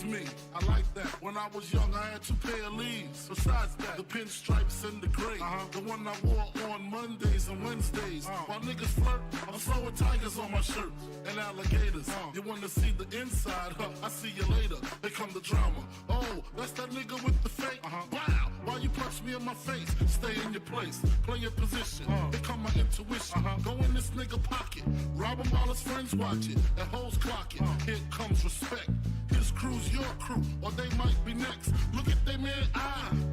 me. I like that. When I was young, I had 2 pair of leaves. Besides that, the pinstripes and the gray. The one I wore on Mondays and Wednesdays. While niggas flirt, I'm throwing tigers on my shirt and alligators. You wanna see the inside? I see you later. Here come the drama. Oh, that's that nigga with the fake. Wow, why you punch me in my face? Stay in your place, play your position. Here come my intuition. Go in this nigga pocket, rob him while his friends watch it, and hoes clock it. Here comes respect. His crew's your crew, or they might be next. Look at they man,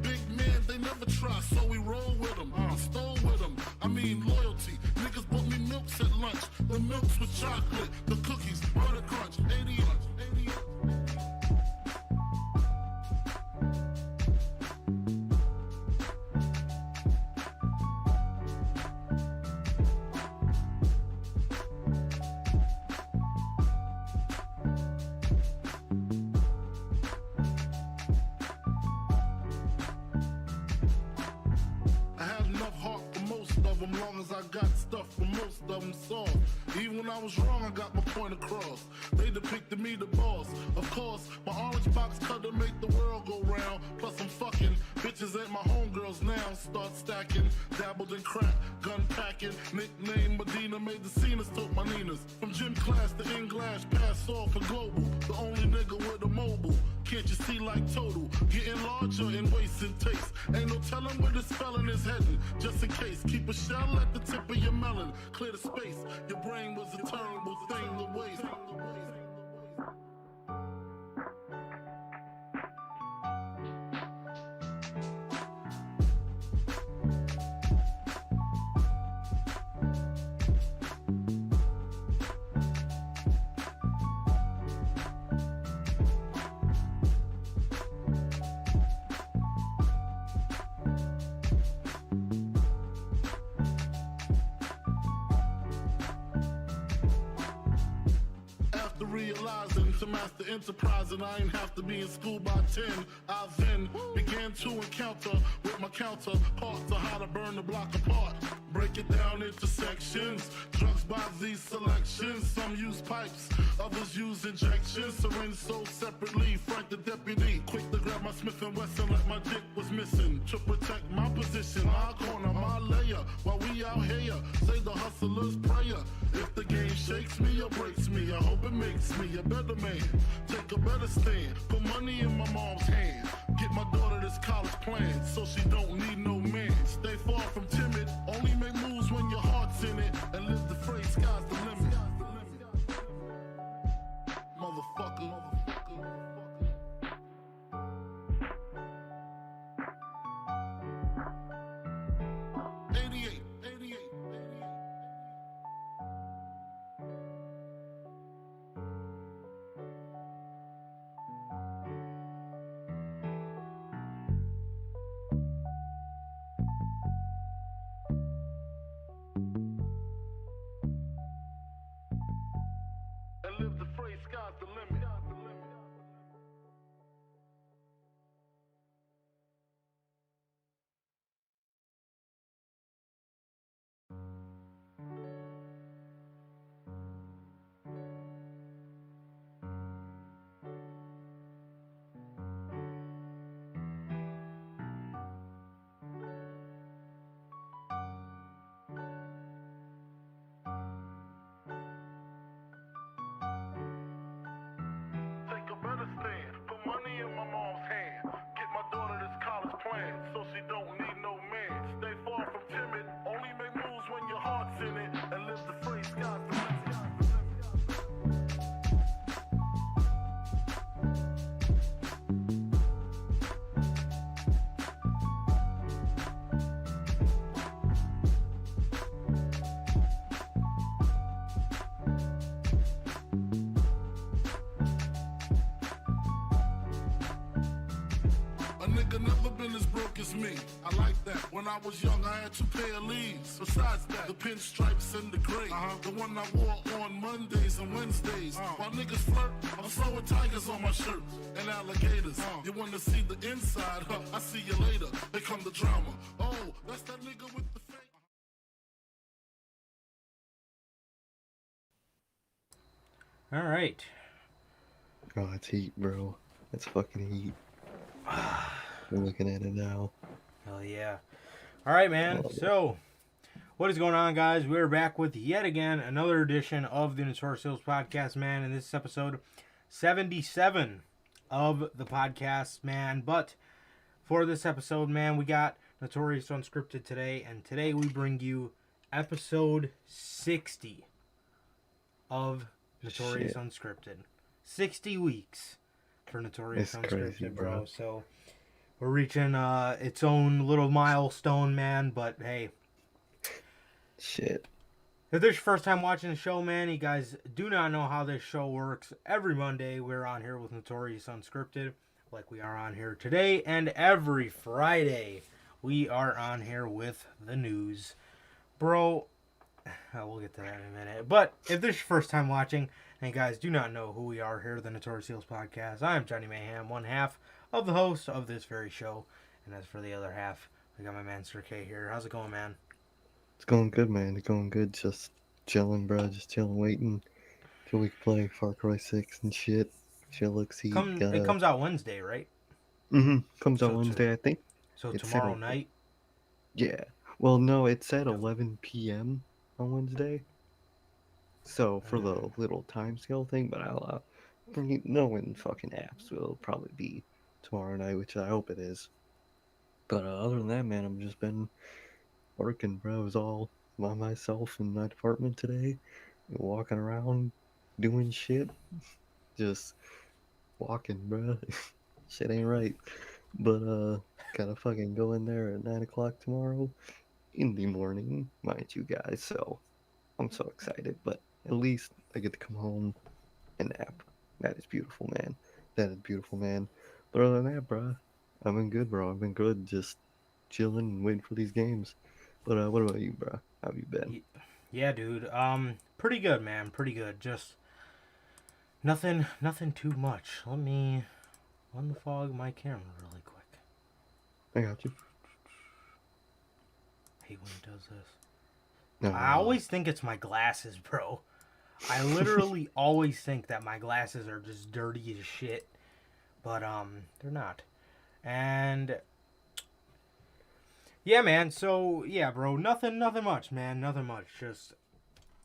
big man, they never try, so we roll with them, stole with them. I mean loyalty. Niggas bought me milks at lunch. The milks with chocolate, the cookies, butter crunch, 80 long as I got stuff for most of them soft. Even when I was wrong, I got my point across. They depicted me the boss. Of course, my orange box cutter make the world go round. Plus I'm fucking bitches ain't my homegirls now. Start stacking, dabbled in crack, gun packing. Nickname Medina, made the scenes, took my Ninas. From gym class to in-glass, pass off for global. The only nigga with a mobile. Can't you see like total? Getting larger in waist and taste. Ain't no telling where this felon is heading. Just in case, keep a shell at the tip of your melon. Clear the space. Your brain was a terrible thing to waste. Realizing to master enterprise, and I ain't have to be in school by 10. I then began to encounter with my counterparts on how to burn the block apart. Break it down into sections. Drugs by these selections. Some use pipes, others use injections. Syringe sold separately. Frank the deputy, quick to grab my Smith & Wesson like my dick was missing. To protect my position, my corner, my layer. While we out here, say the hustler's prayer. If the game shakes me or breaks me, I hope it makes me a better man. Take a better stand, put money in my mom's hand. Get my daughter this college plan, so she don't need no man. Stay far from timid, only make moves when your heart's in it. And live the phrase, sky's the limit. Motherfucker. 88. And live the phrase, sky's the limit. Take a better stand, put money in my mom's hand. Get my daughter this college plan, so she don't need no man. Stay far from timid, only make moves when your heart's in it. And live the phrase, sky's the limit. A nigga never been as broke as me. I like that. When I was young, I had 2 pair of leaves. Besides that, the pinstripes and the gray. The one I wore on Mondays and Wednesdays. While niggas flirt, I'm throwing tigers on my shirt and alligators. You wanna see the inside? I see you later. Here come the drama. Oh, that's that nigga with the fake. All right. Oh, it's heat, bro. That's fucking heat. I'm looking at it now. Hell yeah. All right, man. Oh, So, what is going on, guys? We're back with yet again another edition of the Notorious podcast, man. And this is episode 77 of the podcast, man. But for this episode, man, we got Notorious Unscripted today. And today we bring you episode 60 of Notorious shit. Unscripted. 60 weeks for Notorious It's Unscripted, crazy, bro. bro. So we're reaching its own little milestone, man. But hey, Shit. if this is your first time watching the show, man, you guys do not know how this show works. Every Monday, we're on here with Notorious Unscripted, like we are on here today. And every Friday, we are on here with the news. Bro, we'll get to that in a minute. But if this is your first time watching, and you guys do not know who we are here, the Notorious Heels Podcast, I am Johnny Mayhem, one half of the host of this very show. And as for the other half, we got my man Sir K here. How's it going, man? It's going good, man. It's going good. Just chilling, bro. Just chilling, waiting till we can play Far Cry 6 and shit. Shit looks heat. It comes out Wednesday, right? Comes out So Wednesday, I think. So It's tomorrow set night? Yeah. Well, no, it's at 11 p.m. on Wednesday. So, for the little time scale thing, but I'll, knowing fucking apps, will probably be tomorrow night, which I hope it is. But other than that, man, I've just been working, bro. I was all by myself in my apartment today, walking around, doing shit. Just walking, bro. Shit ain't right. But, gotta fucking go in there at 9 o'clock tomorrow in the morning, mind you guys, so I'm so excited, but at least I get to come home and nap. That is beautiful, man. That is beautiful, man. But other than that, bro, I've been good, bro. I've been good, just chilling and waiting for these games. But what about you, bro? How have you been? Yeah, dude. Pretty good, man. Pretty good. Just nothing too much. Let me unfog my camera really quick. I got you. I hate when it does this. No, I always think it's my glasses, bro. I literally always think that my glasses are just dirty as shit. But they're not. And yeah, man. So yeah, bro. Nothing much, man. Nothing much. Just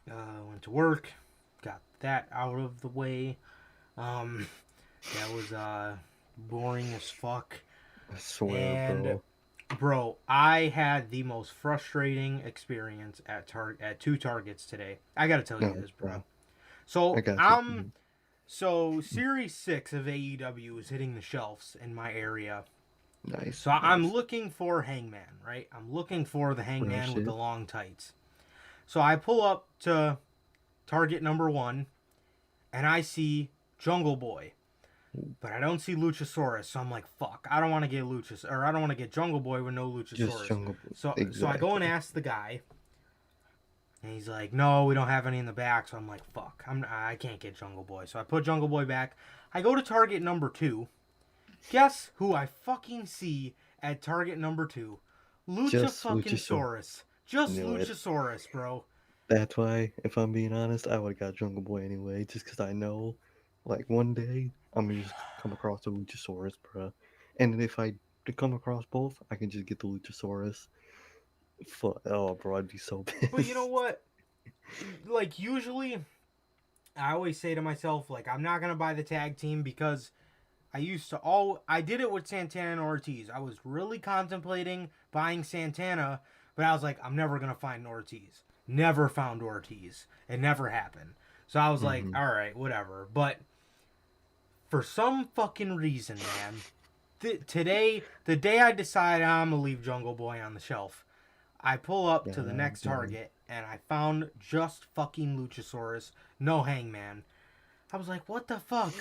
went to work, got that out of the way. That was boring as fuck. I swear, And bro, I had the most frustrating experience at two targets today. I gotta tell you this, bro. So I got you. So Series 6 of AEW is hitting the shelves in my area. Nice. So I'm looking for Hangman, right? I'm looking for the Hangman with the long tights. So I pull up to Target number 1, and I see Jungle Boy. But I don't see Luchasaurus, so I'm like, fuck. I don't want to get I don't want to get Jungle Boy with no Luchasaurus. Just Jungle Boy. So Exactly. I go and ask the guy, and he's like, no, we don't have any in the back. So I'm like, fuck. I can't get Jungle Boy. So I put Jungle Boy back. I go to Target number 2. Guess who I fucking see at Target number 2? Luchasaurus. Just Luchasaurus, bro. That's why, if I'm being honest, I would have got Jungle Boy anyway, just because I know, like, one day, I'm going to just come across the Luchasaurus, bro. And if I come across both, I can just get the Luchasaurus. Oh, bro, I'd be so pissed. But you know what? Like, usually, I always say to myself, like, I'm not going to buy the tag team because I did it with Santana and Ortiz. I was really contemplating buying Santana, but I was like, I'm never going to find Ortiz. Never found Ortiz. It never happened. So I was like, all right, whatever. But for some fucking reason, man, today, the day I decide I'm going to leave Jungle Boy on the shelf, I pull up to the next Target, and I found just fucking Luchasaurus, no Hangman. I was like, what the fuck?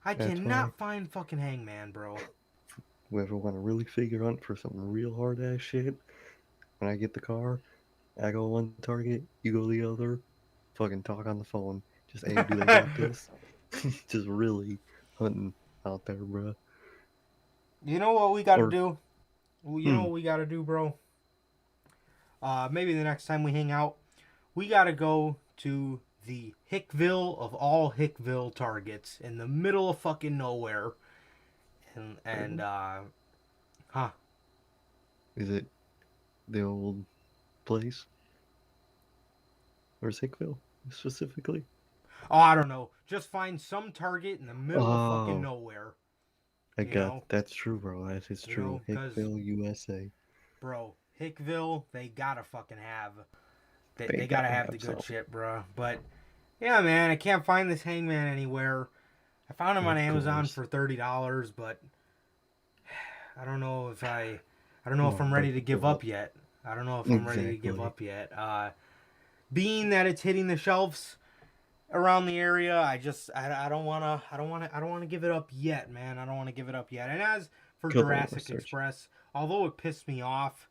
I cannot find fucking Hangman, bro. Whoever want to really figure out for some real hard ass shit, when I get the car, I go one Target, you go the other, fucking talk on the phone. Just, hey, do they got this? Just really hunting out there, bro. You know what we gotta do? You know what we gotta do, bro? Maybe the next time we hang out, we gotta go to the Hickville of all Hickville Targets in the middle of fucking nowhere and huh? Is it the old place? Or Hickville, specifically? Oh, I don't know. Just find some Target in the middle of fucking Oh, nowhere. I You got know, that's true, bro. That is true. because Hickville, USA. bro, Hickville, they gotta fucking have. They They gotta gotta have have the good some. shit, bro. But yeah, man, I can't find this Hangman anywhere. I found him on Of Amazon course. for $30, but I don't know if I don't know if No, I'm don't ready to give give up. up yet. I don't know if I'm ready to give Exactly. up yet. Being that it's hitting the shelves around the area, I don't wanna give it up yet, man. I don't want to give it up yet. And as for Good Lord, Jurassic research. Express, although it pissed me off,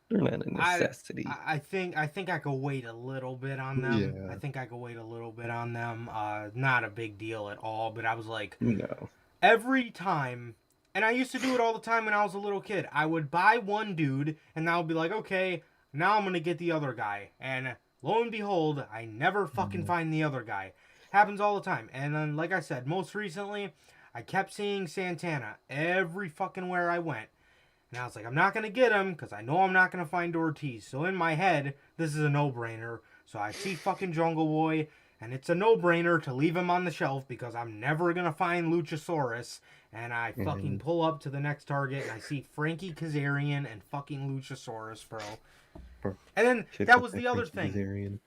They're not a I necessity. I think I could wait a little bit on them. I Yeah. think I could wait a little bit on them. Not a big deal at all, but I was like, No. every time, and I used to do it all the time when I was a little kid. I would buy one dude, and I would be like, okay, now I'm gonna get the other guy. And lo and behold, I never fucking No. find the other guy. Happens all the time. And then, like I said, most recently, I kept seeing Santana every fucking where I went. And I was like, I'm not gonna get him because I know I'm not gonna find Ortiz. So in my head, this is a no-brainer. So I see fucking Jungle Boy, and it's a no-brainer to leave him on the shelf because I'm never gonna find Luchasaurus. And I fucking And pull up to the next Target and I see Frankie Kazarian and fucking Luchasaurus, bro. for And then shit that like was that the other Frankie thing. Kazarian.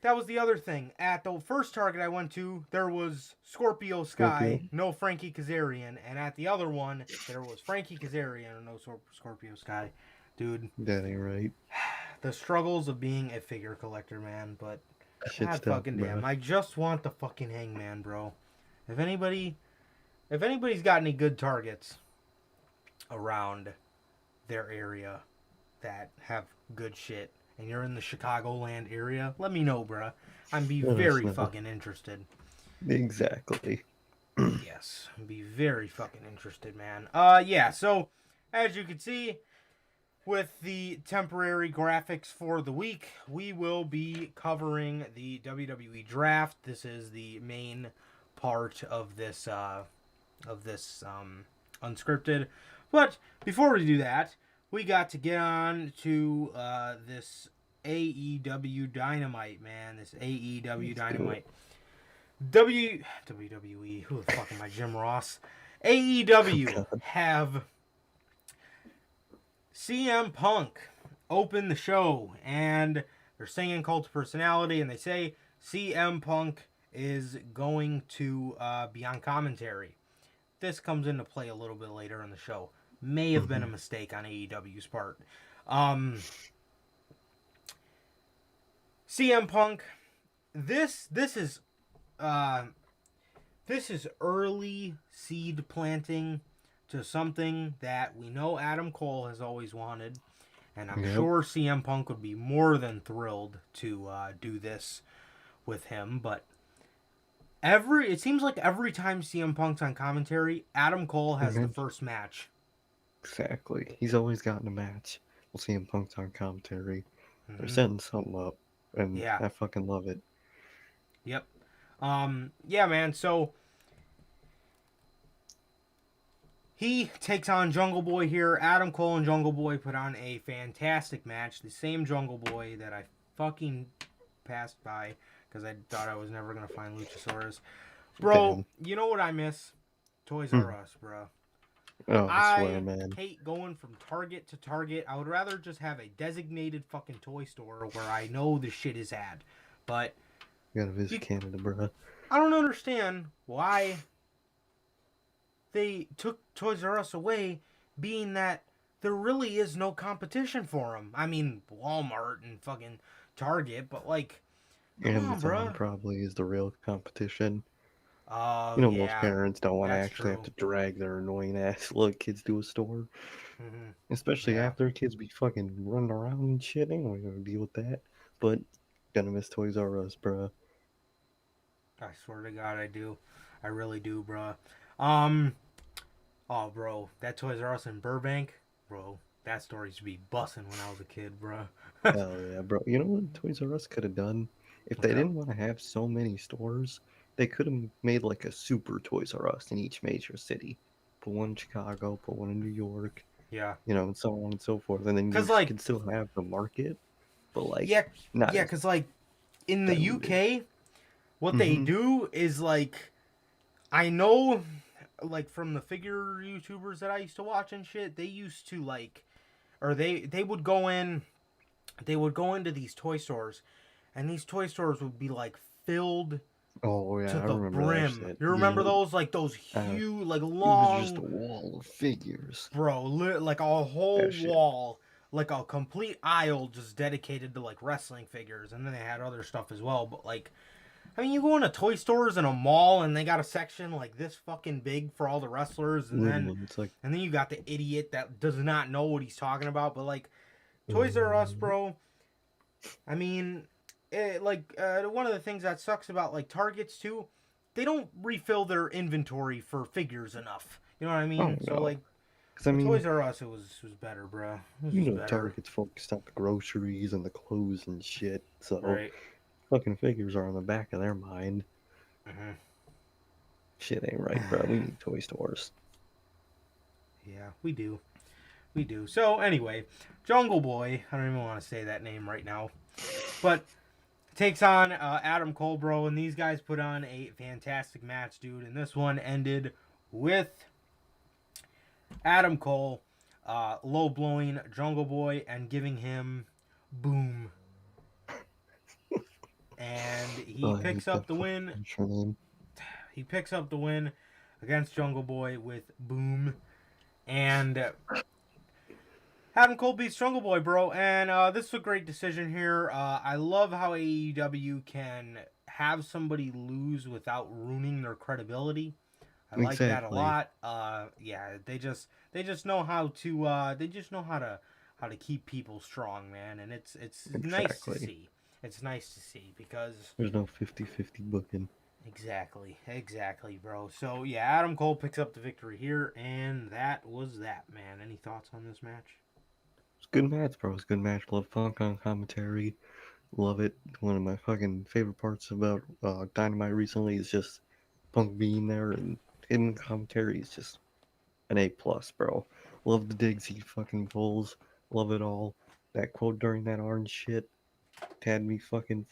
That was the other thing. At the first Target I went to, there was Scorpio Scorpio. Sky, no Frankie Kazarian, and at the other one, there was Frankie Kazarian and no Scorpio Sky. Dude, That ain't right. the struggles of being a figure collector, man. But Shit's god tough, fucking damn, bro. I just want the fucking Hangman, bro. If anybody's got any good Targets around their area that have good shit, and you're in the Chicagoland area, let me know, bruh. I'd be Let us very know. fucking interested. Exactly. Yes, I'd be very fucking interested, man. Yeah, so as you can see, with the temporary graphics for the week, we will be covering the WWE draft. This is the main part of this unscripted. But before we do that, we got to get on to this AEW Dynamite, man. This AEW Dynamite. WWE. Who the fuck am I, Jim Ross? AEW Oh, God. have CM Punk open the show, and they're singing Cult of Personality, and they say CM Punk is going to be on commentary. This comes into play a little bit later in the show. May have been a mistake on AEW's part. CM Punk, this is early seed planting to something that we know Adam Cole has always wanted, and I'm Yep. sure CM Punk would be more than thrilled to do this with him. But it seems like every time CM Punk's on commentary, Adam Cole has the first match. Exactly. He's always gotten a match. We'll see him Punk's on commentary. They're Mhm. setting something up, and Yeah. I fucking love it. Yep. Yeah, man. So he takes on Jungle Boy here. Adam Cole and Jungle Boy put on a fantastic match. The same Jungle Boy that I fucking passed by because I thought I was never gonna find Luchasaurus. Bro, Damn. you know what I miss? Toys R Us, bro. Oh, I swear, I man. hate going from Target to Target. I would rather just have a designated fucking toy store where I know the shit is at. But You gotta visit Canada, bruh. I don't understand why they took Toys R Us away, being that there really is no competition for them. I mean, Walmart and fucking Target, but like, come on, Amazon bro. probably is the real competition. Oh, You know, most yeah, parents don't want to that's actually have true. to drag their annoying ass little kids to a store. Mm-hmm. Especially Yeah. after kids be fucking running around and shit. Ain't nobody gonna deal with that. But, gonna miss Toys R Us, bruh. I swear to God, I do. I really do, bro. Oh, bro, that Toys R Us in Burbank, bro. That store used to be bussin' when I was a kid, bro. Hell yeah, bro. You know what Toys R Us could have done? If they Okay. didn't want to have so many stores, they could have made like a super Toys R Us in each major city. put one in Chicago, put one in New York, Yeah. and so on and so forth. And then you 'Cause, like, can still have the market, but like yeah, not yeah, as because, like, in the diluted. UK, what they Mm-hmm. do is, like, I know, like, from the figure YouTubers that I used to watch and shit, they used to, like, or they would go into these toy stores, and these toy stores would be, like, filled Oh to yeah, I the remember that brim. shit. You remember Yeah, those? Like, those huge, like, it was just a long, wall of figures. bro, like a whole That shit. wall, like a complete aisle just dedicated to, like, wrestling figures. And then they had other stuff as well. But, like, I mean, you go into toy stores in a mall and they got a section like this fucking big for all the wrestlers. Literally, it's like, And then you got the idiot that does not know what he's talking about. But, like, Toys R Us, bro, I mean, one of the things that sucks about, like, Targets too, they don't refill their inventory for figures enough. You know what I mean? oh So, no, like, because I with mean, Toys R Us, it was better, bro. It was just better. Target's focused on the groceries and the clothes and shit, so Right. fucking figures are on the back of their mind. Mm-hmm. Shit ain't right, bro. We need toy stores. Yeah, we do. We do. So, anyway, Jungle Boy, I don't even want to say that name right now, but takes on Adam Cole, bro, and these guys put on a fantastic match, dude. And this one ended with Adam Cole low blowing Jungle Boy and giving him boom. And he Oh, I picks hate up that the fucking win. intro name. He picks up the win against Jungle Boy with boom. And Adam Cole beats Jungle Boy, bro. And this is a great decision here. I love how AEW can have somebody lose without ruining their credibility. I like that a Exactly. lot. Yeah, they just know how to how to keep people strong, man, and it's nice to Exactly. see. It's nice to see because There's no 50-50 booking. exactly, bro. So yeah, Adam Cole picks up the victory here, and that was that, man. Any thoughts on this match? It's a good match, bro. It's a good match. Love Punk on commentary. Love it. One of my fucking favorite parts about Dynamite recently is just Punk being there, and hidden commentary is just an A plus, bro. Love the digs he fucking pulls. Love it all. That quote during that orange shit had me fucking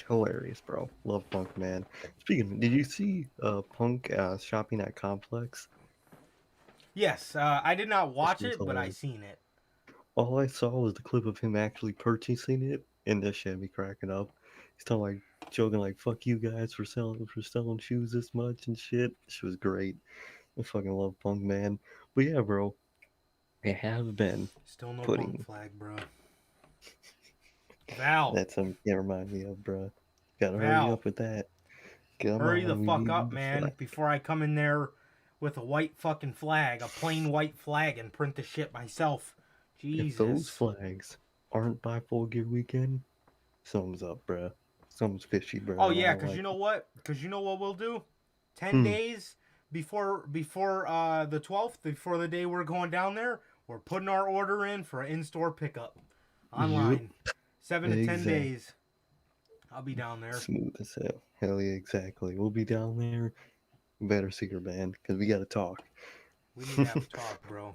hilarious, bro. Love Punk, man. Speaking of, did you see Punk shopping at Complex? Yes, I did not This watch was it, but I hilarious. seen it. All I saw was the clip of him actually purchasing it, and this shit had me cracking up. He's telling like joking like "fuck you guys for selling shoes this much and shit." She was great. I fucking love Punk, man. But yeah, bro, I have been Still no Punk putting flag, bro. Val, that's something you can't remind me of, bro. Gotta hurry Val, up with that. Come hurry the on, we fuck up, need the man, flag. before I come in there with a white fucking flag, a plain white flag, and print the shit myself. If those Jesus. flags aren't by Full Gear Weekend, something's up, bro. Something's fishy, bro, Oh and I yeah, don't cause you like know it. what? Cause you know what we'll do? 10 Hmm. days before the 12th, before the day we're going down there, we're putting our order in for an in-store pickup Yep. online. 7 to 10 Exactly. days. I'll be down there. Smooth as hell. Hell yeah, exactly. We'll be down there. Better see your band, because we gotta talk. We need to have a talk, bro.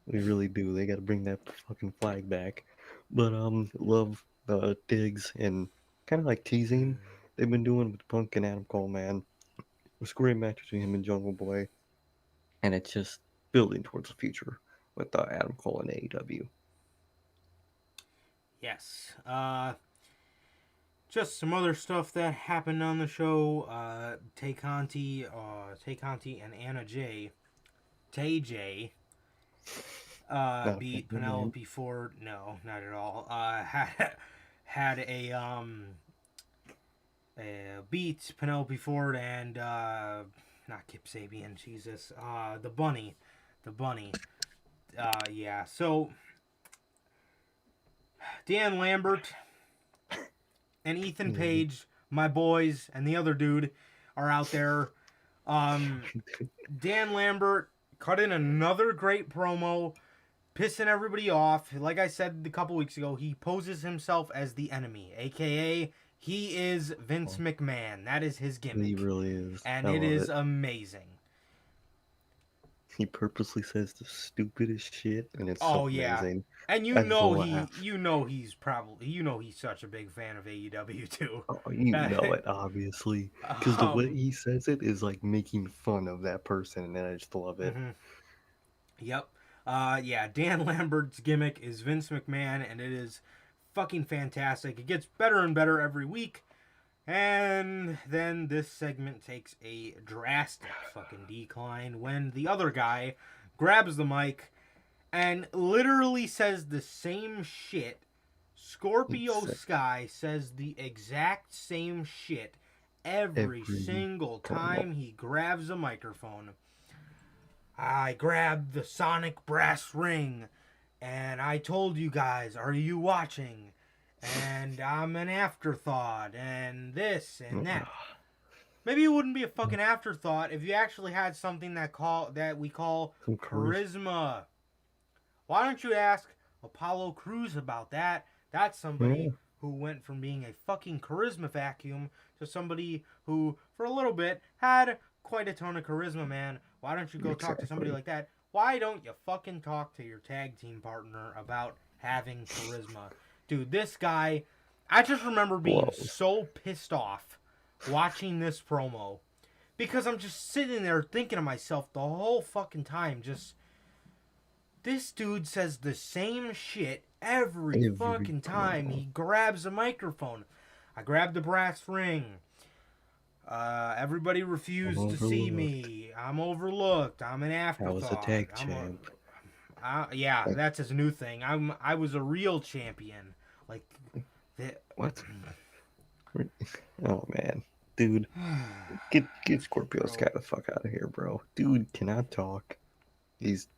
We really do. They gotta bring that fucking flag back. But love the digs and kind of like teasing they've been doing with Punk and Adam Cole, man. It's a great match between him and Jungle Boy, and it's just building towards the future with Adam Cole and AEW. Yes. Just some other stuff that happened on the show. Tay Conti and Anna Jay, Tay J, Not a fan beat of the name. Penelope Ford. No, not at all. Had a beat Penelope Ford and not Kip Sabian. Jesus, the bunny. Yeah. So Dan Lambert and Ethan Yeah. Page, my boys, and the other dude are out there. Dan Lambert cut in another great promo, pissing everybody off. Like I said a couple weeks ago, he poses himself as the enemy, aka he is Vince McMahon. That is his He gimmick, really is. and I it love is it. amazing. He purposely says the stupidest shit, and it's so Oh yeah, amazing. and I just laugh. you know he's such a big fan of AEW too. Oh, you know it, obviously, because the way um, he says it is like making fun of that person, and I just love it. mhm. Yep. Yeah, Dan Lambert's gimmick is Vince McMahon, and it is fucking fantastic. It gets better and better every week. And then this segment takes a drastic fucking decline when the other guy grabs the mic and literally says the same shit. Scorpio It's Sky says the exact same shit every every single promo. time he grabs a microphone. I grabbed the sonic brass ring and I told you guys, are you watching? And I'm an afterthought and this and that. Maybe it wouldn't be a fucking afterthought if you actually had something that we call Some charisma. charisma. Why don't you ask Apollo Crews about that? That's Yeah, somebody who went from being a fucking charisma vacuum to somebody who, for a little bit, had quite a ton of charisma, man. Why don't you go talk to somebody exactly. like that? Why don't you fucking talk to your tag team partner about having charisma? Dude, this guy, I just remember being Blows. so pissed off watching this promo because I'm just sitting there thinking to myself the whole fucking time, just this dude says the same shit every Every fucking time promo. he grabs a microphone. I grabbed the brass ring. Everybody I'm refused to see overlooked. me. I'm overlooked. I'm an I was a afterthought. tag champ. Yeah, Like, that's his new thing. I was a real champion. Like, the, what? Oh man, dude, get Scorpio Sky bro, the fuck out of here, bro. Dude cannot talk. He's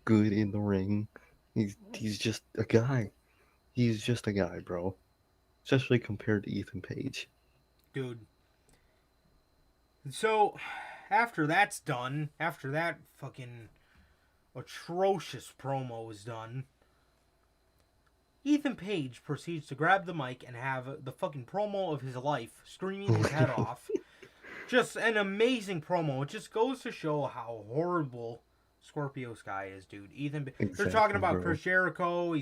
good in the ring. He's just a guy. He's just a guy, bro. Especially compared to Ethan Page. dude. So, after that's done, after that fucking atrocious promo is done, Ethan Page proceeds to grab the mic and have the fucking promo of his life, screaming his head off. Just an amazing promo. It just goes to show how horrible Scorpio Sky is, dude. They're talking Exactly, about bro. Chris Jericho.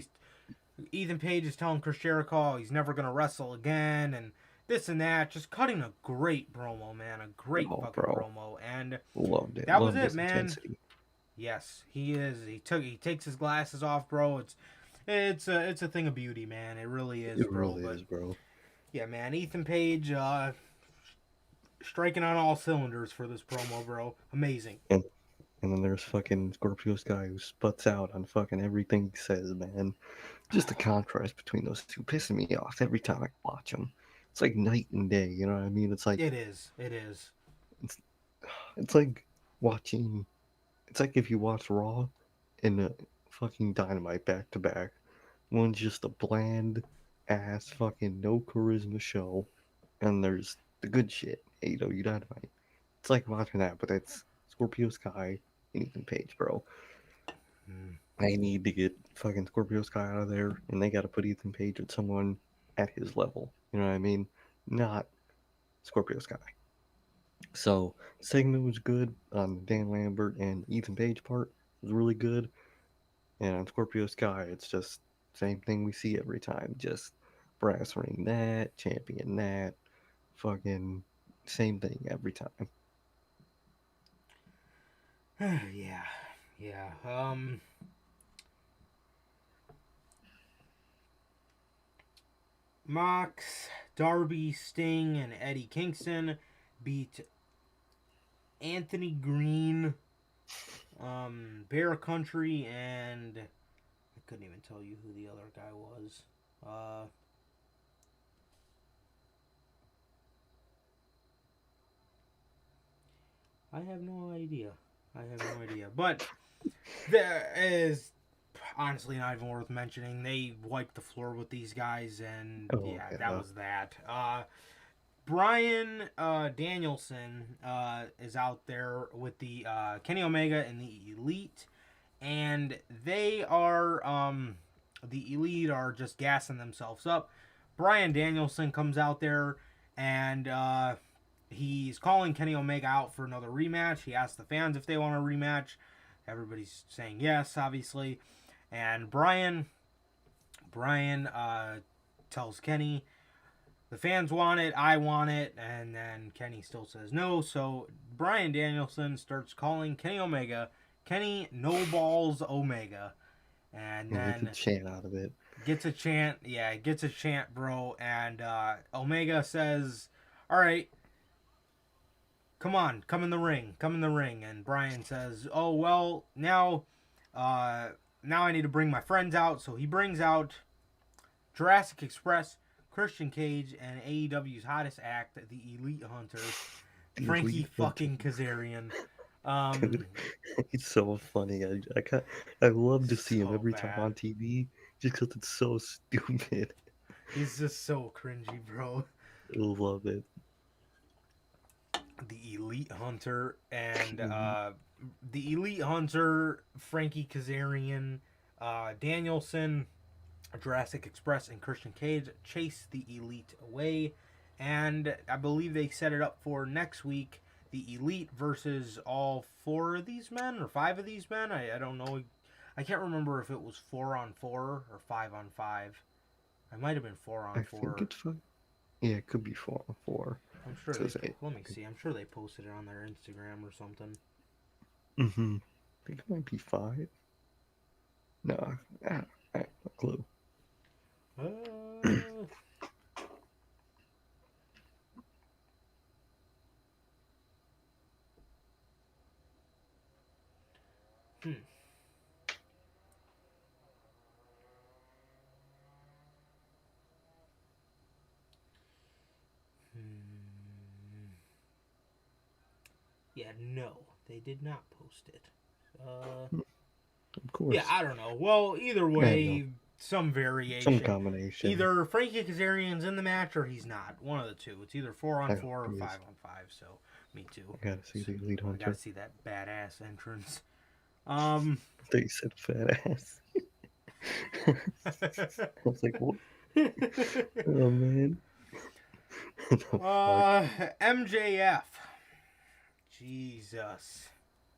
Ethan Page is telling Chris Jericho he's never gonna wrestle again, and this and that. Just cutting a great promo, man. A great Oh, fucking bro. promo, and Loved it. that was Loved it, his man. intensity. Yes, he is. He takes his glasses off, bro. It's a thing of beauty, man. It really is, It bro. really But is, bro. yeah, man, Ethan Page, striking on all cylinders for this promo, bro. Amazing. And and then there's fucking Scorpio Sky who sputs out on fucking everything he says, man. Just the contrast between those two pissing me off every time I watch them. It's like night and day, you know what I mean? It's like It is. It is. it's it's like watching. It's like if you watch Raw and fucking Dynamite back to back. One's just a bland ass fucking no charisma show, and there's the good shit, AEW Dynamite. It's like watching that, but it's Scorpio Sky and Ethan Page, bro. Mm. They need to get fucking Scorpio Sky out of there, and they got to put Ethan Page with someone at his level. You know what I mean? Not Scorpio Sky. So segment was good on the Dan Lambert and Ethan Page part. It was really good, and on Scorpio Sky, it's just same thing we see every time. Just brass ring that, champion that, fucking same thing every time. Yeah. Yeah. Mox, Darby, Sting, and Eddie Kingston beat Anthony Green, Bear Country, and I couldn't even tell you who the other guy was. I have no idea. I have no idea. But there is honestly not even worth mentioning. They wiped the floor with these guys, and Oh yeah, that yeah, was that. Brian Danielson is out there with the Kenny Omega and the Elite, and they are the Elite are just gassing themselves up. Brian Danielson comes out there and he's calling Kenny Omega out for another rematch. He asks the fans if they want a rematch. everybody's saying yes, obviously. And Brian tells Kenny, the fans want it, I want it, and then Kenny still says no. So Brian Danielson starts calling Kenny Omega, Kenny No Balls Omega, and And get the then chant out of it. gets a chant, bro. And Omega says, "All right, come on, come in the ring, And Brian says, "Oh well, now I need to bring my friends out." So he brings out Jurassic Express, Christian Cage, and AEW's hottest act, the Elite Hunter, The Frankie Elite fucking Hunter. Kazarian. Dude, he's so funny. I love to see him So every time bad. on TV just because it's so stupid. He's just so cringy, bro. I love it. The Elite Hunter and Mhm. the Elite Hunter, Frankie Kazarian, Danielson, Jurassic Express, and Christian Cage chase the Elite away. And I believe they set it up for next week. The Elite versus all 4 of these men or 5 of these men. I don't know. I can't remember if it was 4-on-4 or 5-on-5. I might have been 4 I on think 4. it's fun. Yeah, it could be 4-on-4. I'm sure they. Says it. Let me see. I'm sure they posted it on their Instagram or something. Mm-hmm. I think it might be 5. No, I have no clue. Uh, hmm. Yeah, no, they did not post it. Of course. Yeah, I don't know. Well, either Yeah, way, no. some variation. Some combination. Either Frankie Kazarian's in the match or he's not. One of the two. It's either 4-on-4 or he is. 5-on-5. So, me too. I gotta see the Elite I Hunter. gotta see that badass entrance. They said fat ass. I was like, what? Oh man. MJF. Jesus.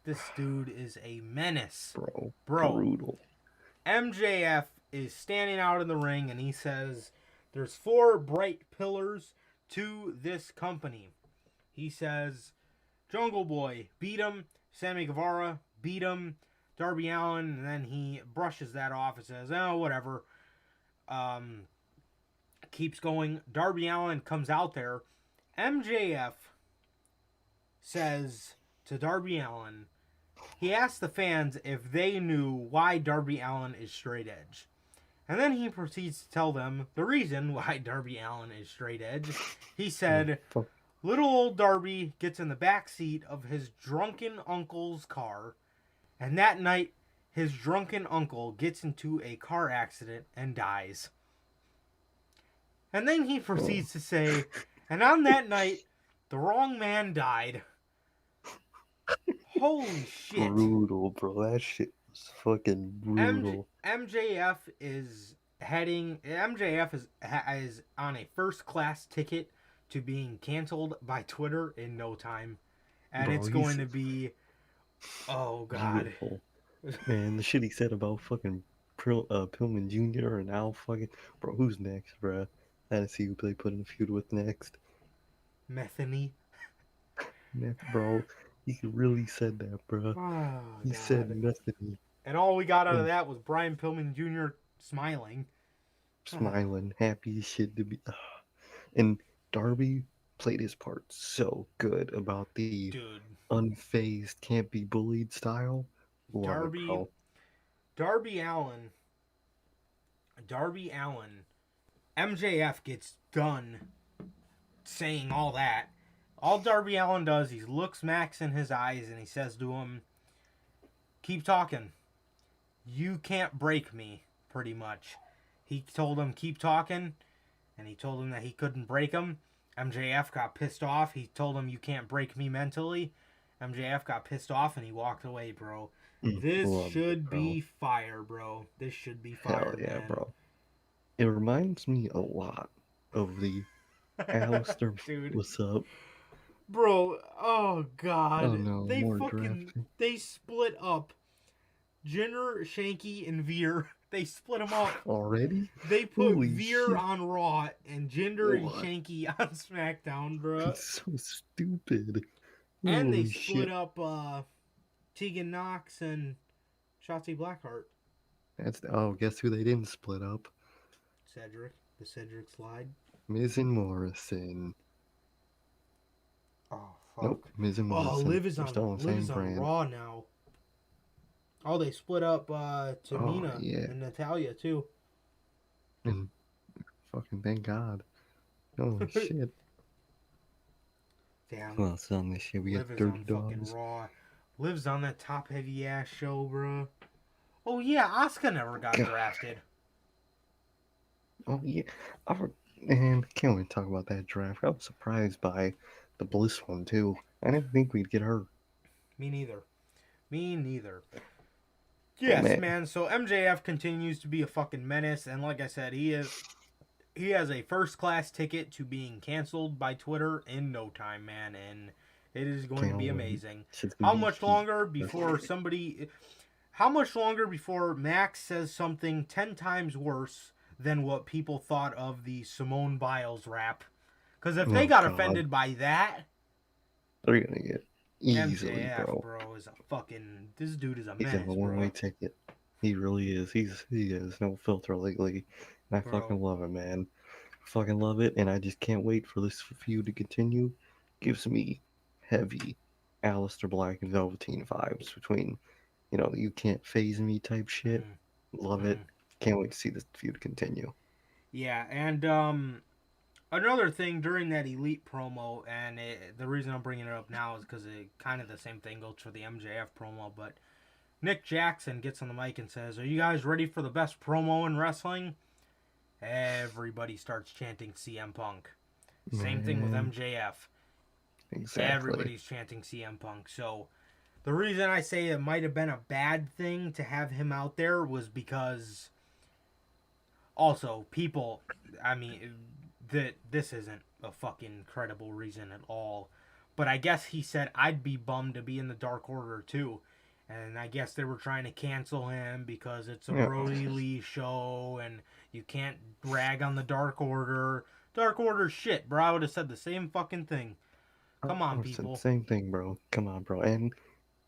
This dude is a menace. Bro. Brutal. MJF is standing out in the ring and he says, there's 4 bright pillars to this company. He says, Jungle Boy beat him, Sammy Guevara beat him, Darby Allin, and then he brushes that off and says, oh, whatever. Keeps going. Darby Allin comes out there. MJF says to Darby Allin, he asked the fans if they knew why Darby Allin is straight edge. And then he proceeds to tell them the reason why Darby Allin is straight edge. He said, little old Darby gets in the back seat of his drunken uncle's car, and that night his drunken uncle gets into a car accident and dies. And then he proceeds to say, and on that night, the wrong man died. Holy shit. Brutal, bro. That shit was fucking brutal. MJF is on a first class ticket to being canceled by Twitter in no time. And Bro, it's going to be, oh god. Beautiful. Man, the shit he said about fucking Pillman Jr. and Al fucking... Bro, who's next, bro? I had to see who they put in a feud with next. Metheny. Bro, he really said that, bro. Oh, he God. said Metheny. And all we got out of that was Brian Pillman Jr. smiling. Smiling, happy as shit to be... And Darby played his part so good about the unfazed, can't be bullied style. Darby Allin, MJF gets done saying all that. All Darby Allin does, he looks Max in his eyes and he says to him, keep talking. You can't break me, pretty much. He told him, keep talking, and he told him that he couldn't break him. MJF got pissed off. He told him, you can't break me mentally. MJF got pissed off and he walked away, bro. This should be fire, bro. This should be fire, Hell yeah, man. bro. It reminds me a lot of the Alistair. Dude. What's up? Bro, oh god. Oh no, They split up Jinder, Shanky, and Veer. They split them up. Already? They put Holy Veer shit. on Raw and Jinder and What? Shanky on SmackDown, bruh. It's so stupid. And they Holy split shit. up Tegan Knox and Shotzi Blackheart. Guess who they didn't split up? Cedric. The Cedric slide. Miz and Morrison. Oh, fuck. Nope, Miz and Oh, Morrison. Liv is They're on, still on the Liv same is on brand. Raw now. Oh, they split up Tamina yeah. and Natalia, too. And fucking thank God. Holy shit. Damn. Who else is on this shit? We Liv got is Dirty on fucking Dogs. Raw. Liv's on that top heavy ass show, bro. Oh yeah, Asuka never got God. drafted. Oh yeah. Man, can't wait to talk about that draft. I was surprised by the Bliss one too. I didn't think we'd get her. Me neither. Me neither. Yes, man. So MJF continues to be a fucking menace, and like I said, he has a first class ticket to being canceled by Twitter in no time, man, and it is going to be amazing. How much longer before Max says something 10 times worse than what people thought of the Simone Biles rap? Because if they got offended by that, they're gonna get easily, MJF, bro. is a fucking. This dude is a He's menace, a one-way bro. ticket. He really is. He has no filter lately. And I fucking love it, man. Fucking love it, and I just can't wait for this feud to continue. Gives me heavy Aleister Black and Velveteen vibes between, you can't phase me type shit. Love it. Can't wait to see this feud continue. Yeah, and another thing during that Elite promo, and the reason I'm bringing it up now is because it kind of the same thing goes for the MJF promo, but Nick Jackson gets on the mic and says, "Are you guys ready for the best promo in wrestling?" Everybody starts chanting CM Punk. Same thing with MJF. Exactly. Everybody's chanting CM Punk. So the reason I say it might have been a bad thing to have him out there was because also people, I mean, that this isn't a fucking credible reason at all. But I guess he said I'd be bummed to be in the Dark Order too. And I guess they were trying to cancel him because it's a Brody Lee show and you can't rag on the Dark Order. Dark Order shit, bro. I would have said the same fucking thing. Come on, people. Same thing, bro. Come on, bro. And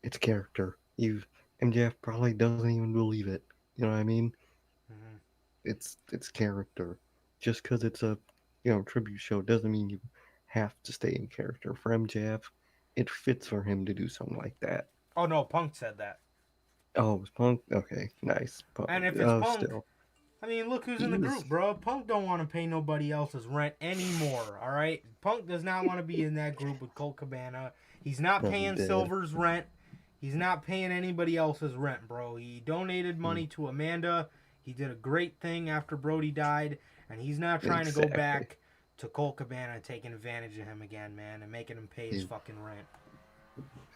it's character. MJF probably doesn't even believe it. You know what I mean? Mm-hmm. It's character. Just because it's a tribute show doesn't mean you have to stay in character. For MJF, it fits for him to do something like that. Oh no, Punk said that. Oh, it was Punk? Okay, nice. And if it's Punk, still. I mean, look who's in the group, bro. Punk don't want to pay nobody else's rent anymore, all right? Punk does not want to be in that group with Colt Cabana. He's not paying Silver's rent. He's not paying anybody else's rent, bro. He donated money to Amanda. He did a great thing after Brody died, and he's not trying to go back to Colt Cabana taking advantage of him again, man, and making him pay his fucking rent.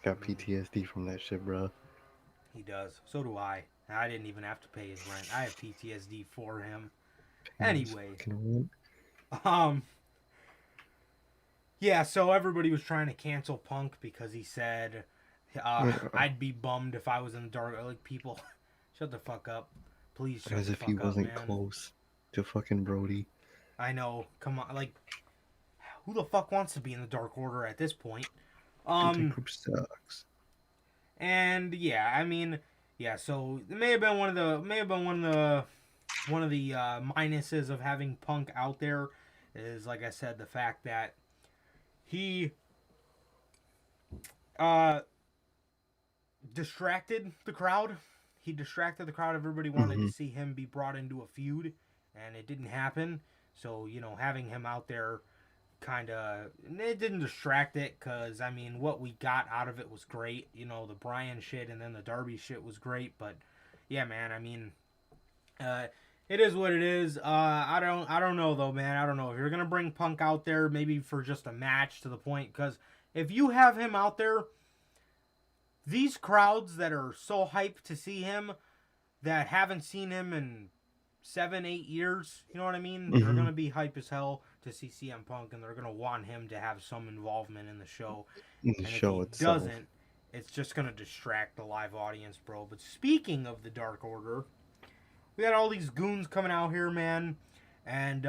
Got PTSD from that shit, bro. He does. So do I. I didn't even have to pay his rent. I have PTSD for him. Anyway. Yeah, so everybody was trying to cancel Punk because he said, I'd be bummed if I was in the dark. Like, people, shut the fuck up. Please shut the fuck up, man. As if he wasn't close to fucking Brody. I know. Come on. Like, who the fuck wants to be in the Dark Order at this point? That group sucks. And yeah, I mean, yeah. So it may have been one of the minuses of having Punk out there is, like I said, the fact that he distracted the crowd. He distracted the crowd. Everybody wanted to see him be brought into a feud, and it didn't happen. So, having him out there it didn't distract it, because, I mean, what we got out of it was great. The Bryan shit and then the Darby shit was great. But, yeah, man, I mean, it is what it is. I don't know, though, man. I don't know. If you're going to bring Punk out there, maybe for just a match to the point, because if you have him out there, these crowds that are so hyped to see him, that haven't seen him in 7-8 years, you know what I mean? They're going to be hype as hell to see CM Punk, and they're going to want him to have some involvement in the show. If he it's just gonna distract the live audience, bro. But speaking of the Dark Order, we got all these goons coming out here, man, and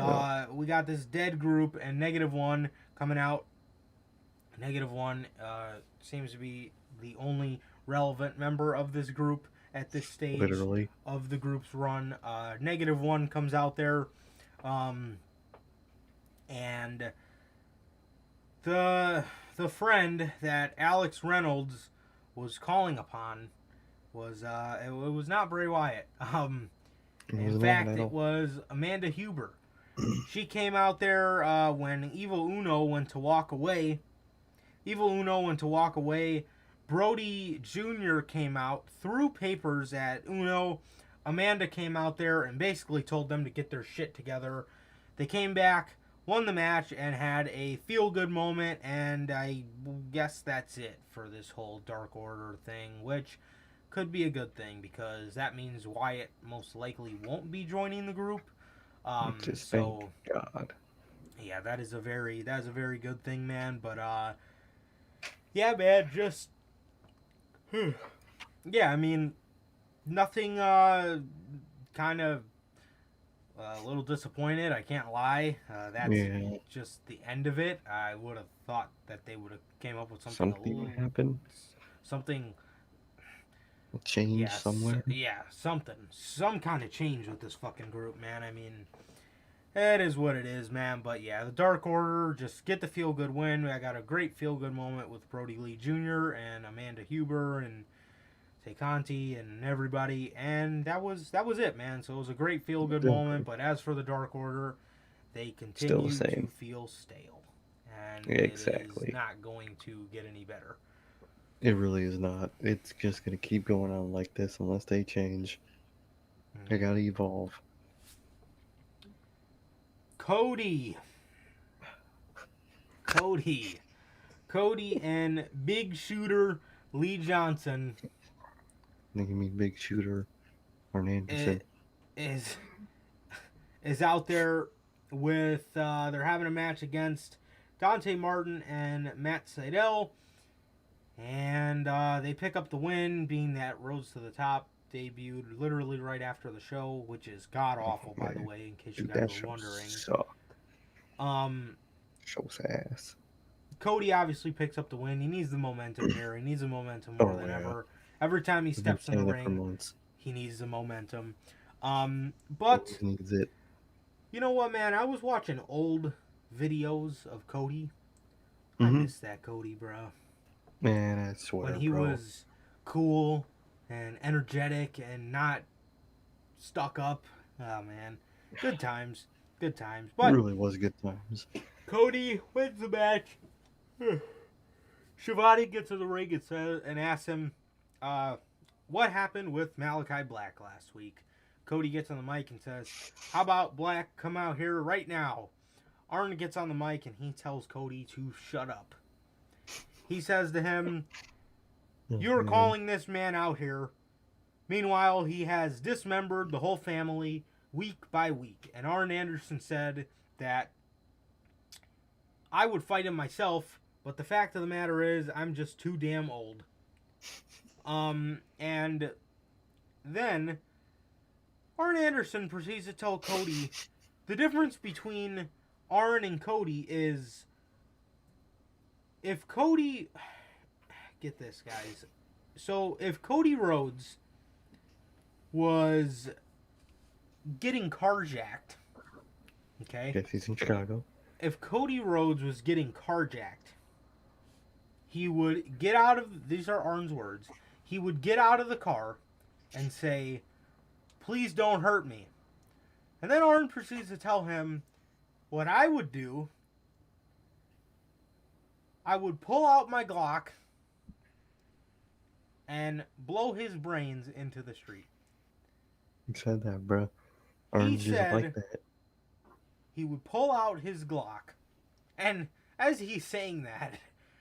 we got this dead group and -1 coming out. -1 seems to be the only relevant member of this group at this stage Literally. of the group's run. -1 comes out there, and the friend that Alex Reynolds was calling upon was it was not Bray Wyatt. In fact, it was Amanda Huber. She came out there when Evil Uno went to walk away. Brody Jr. came out, threw papers at Uno. Amanda came out there and basically told them to get their shit together. They came back, won the match, and had a feel-good moment, and I guess that's it for this whole Dark Order thing, which could be a good thing because that means Wyatt most likely won't be joining the group. Thank God. Yeah, that is a very good thing, man. But yeah, man, just yeah, I mean, nothing. Kind of a little disappointed. I can't lie. That's just the end of it. I would have thought that they would have came up with something would happen. Something. Change somewhere. Some kind of change with this fucking group, man. I mean, it is what it is, man. But yeah, the Dark Order just get the feel good win. I got a great feel good moment with Brody Lee Jr. and Amanda Huber and Tay Conti and everybody, and that was it, man. So it was a great feel good moment. But as for the Dark Order, they continue to feel stale, and it is not going to get any better. It really is not. It's just going to keep going on like this unless they change. They got to evolve. Cody and Big Shooter Lee Johnson. You mean Big Shooter Arn Anderson is out there with they're having a match against Dante Martin and Matt Sydal. And they pick up the win, being that Roads to the Top debuted literally right after the show, which is god-awful, by the way, in case you guys were wondering. Show's ass. Cody obviously picks up the win. He needs the momentum here. He needs the momentum more than ever. Every time he steps in the ring, he needs the momentum. But, he needs it. You know what, man? I was watching old videos of Cody. I miss that Cody, bro. Man, I swear, when he was cool and energetic and not stuck up. Oh, man. Good times. But it really was good times. Cody wins the match. Shivani gets to the ring and asks him what happened with Malachi Black last week. Cody gets on the mic and says, how about Black come out here right now? Arn gets on the mic and he tells Cody to shut up. He says to him, you're calling this man out here. Meanwhile, he has dismembered the whole family week by week. And Arn Anderson said that I would fight him myself, but the fact of the matter is I'm just too damn old. And then Arn Anderson proceeds to tell Cody the difference between Arn and Cody is if Cody... Get this, guys. So, if Cody Rhodes was getting carjacked, okay? Yes, he's in Chicago. If Cody Rhodes was getting carjacked, he would get out of... These are Arn's words. He would get out of the car and say, please don't hurt me. And then Arn proceeds to tell him what I would do. I would pull out my Glock and blow his brains into the street. He said that, bro. Arn's just like that. He would pull out his Glock, and as he's saying that,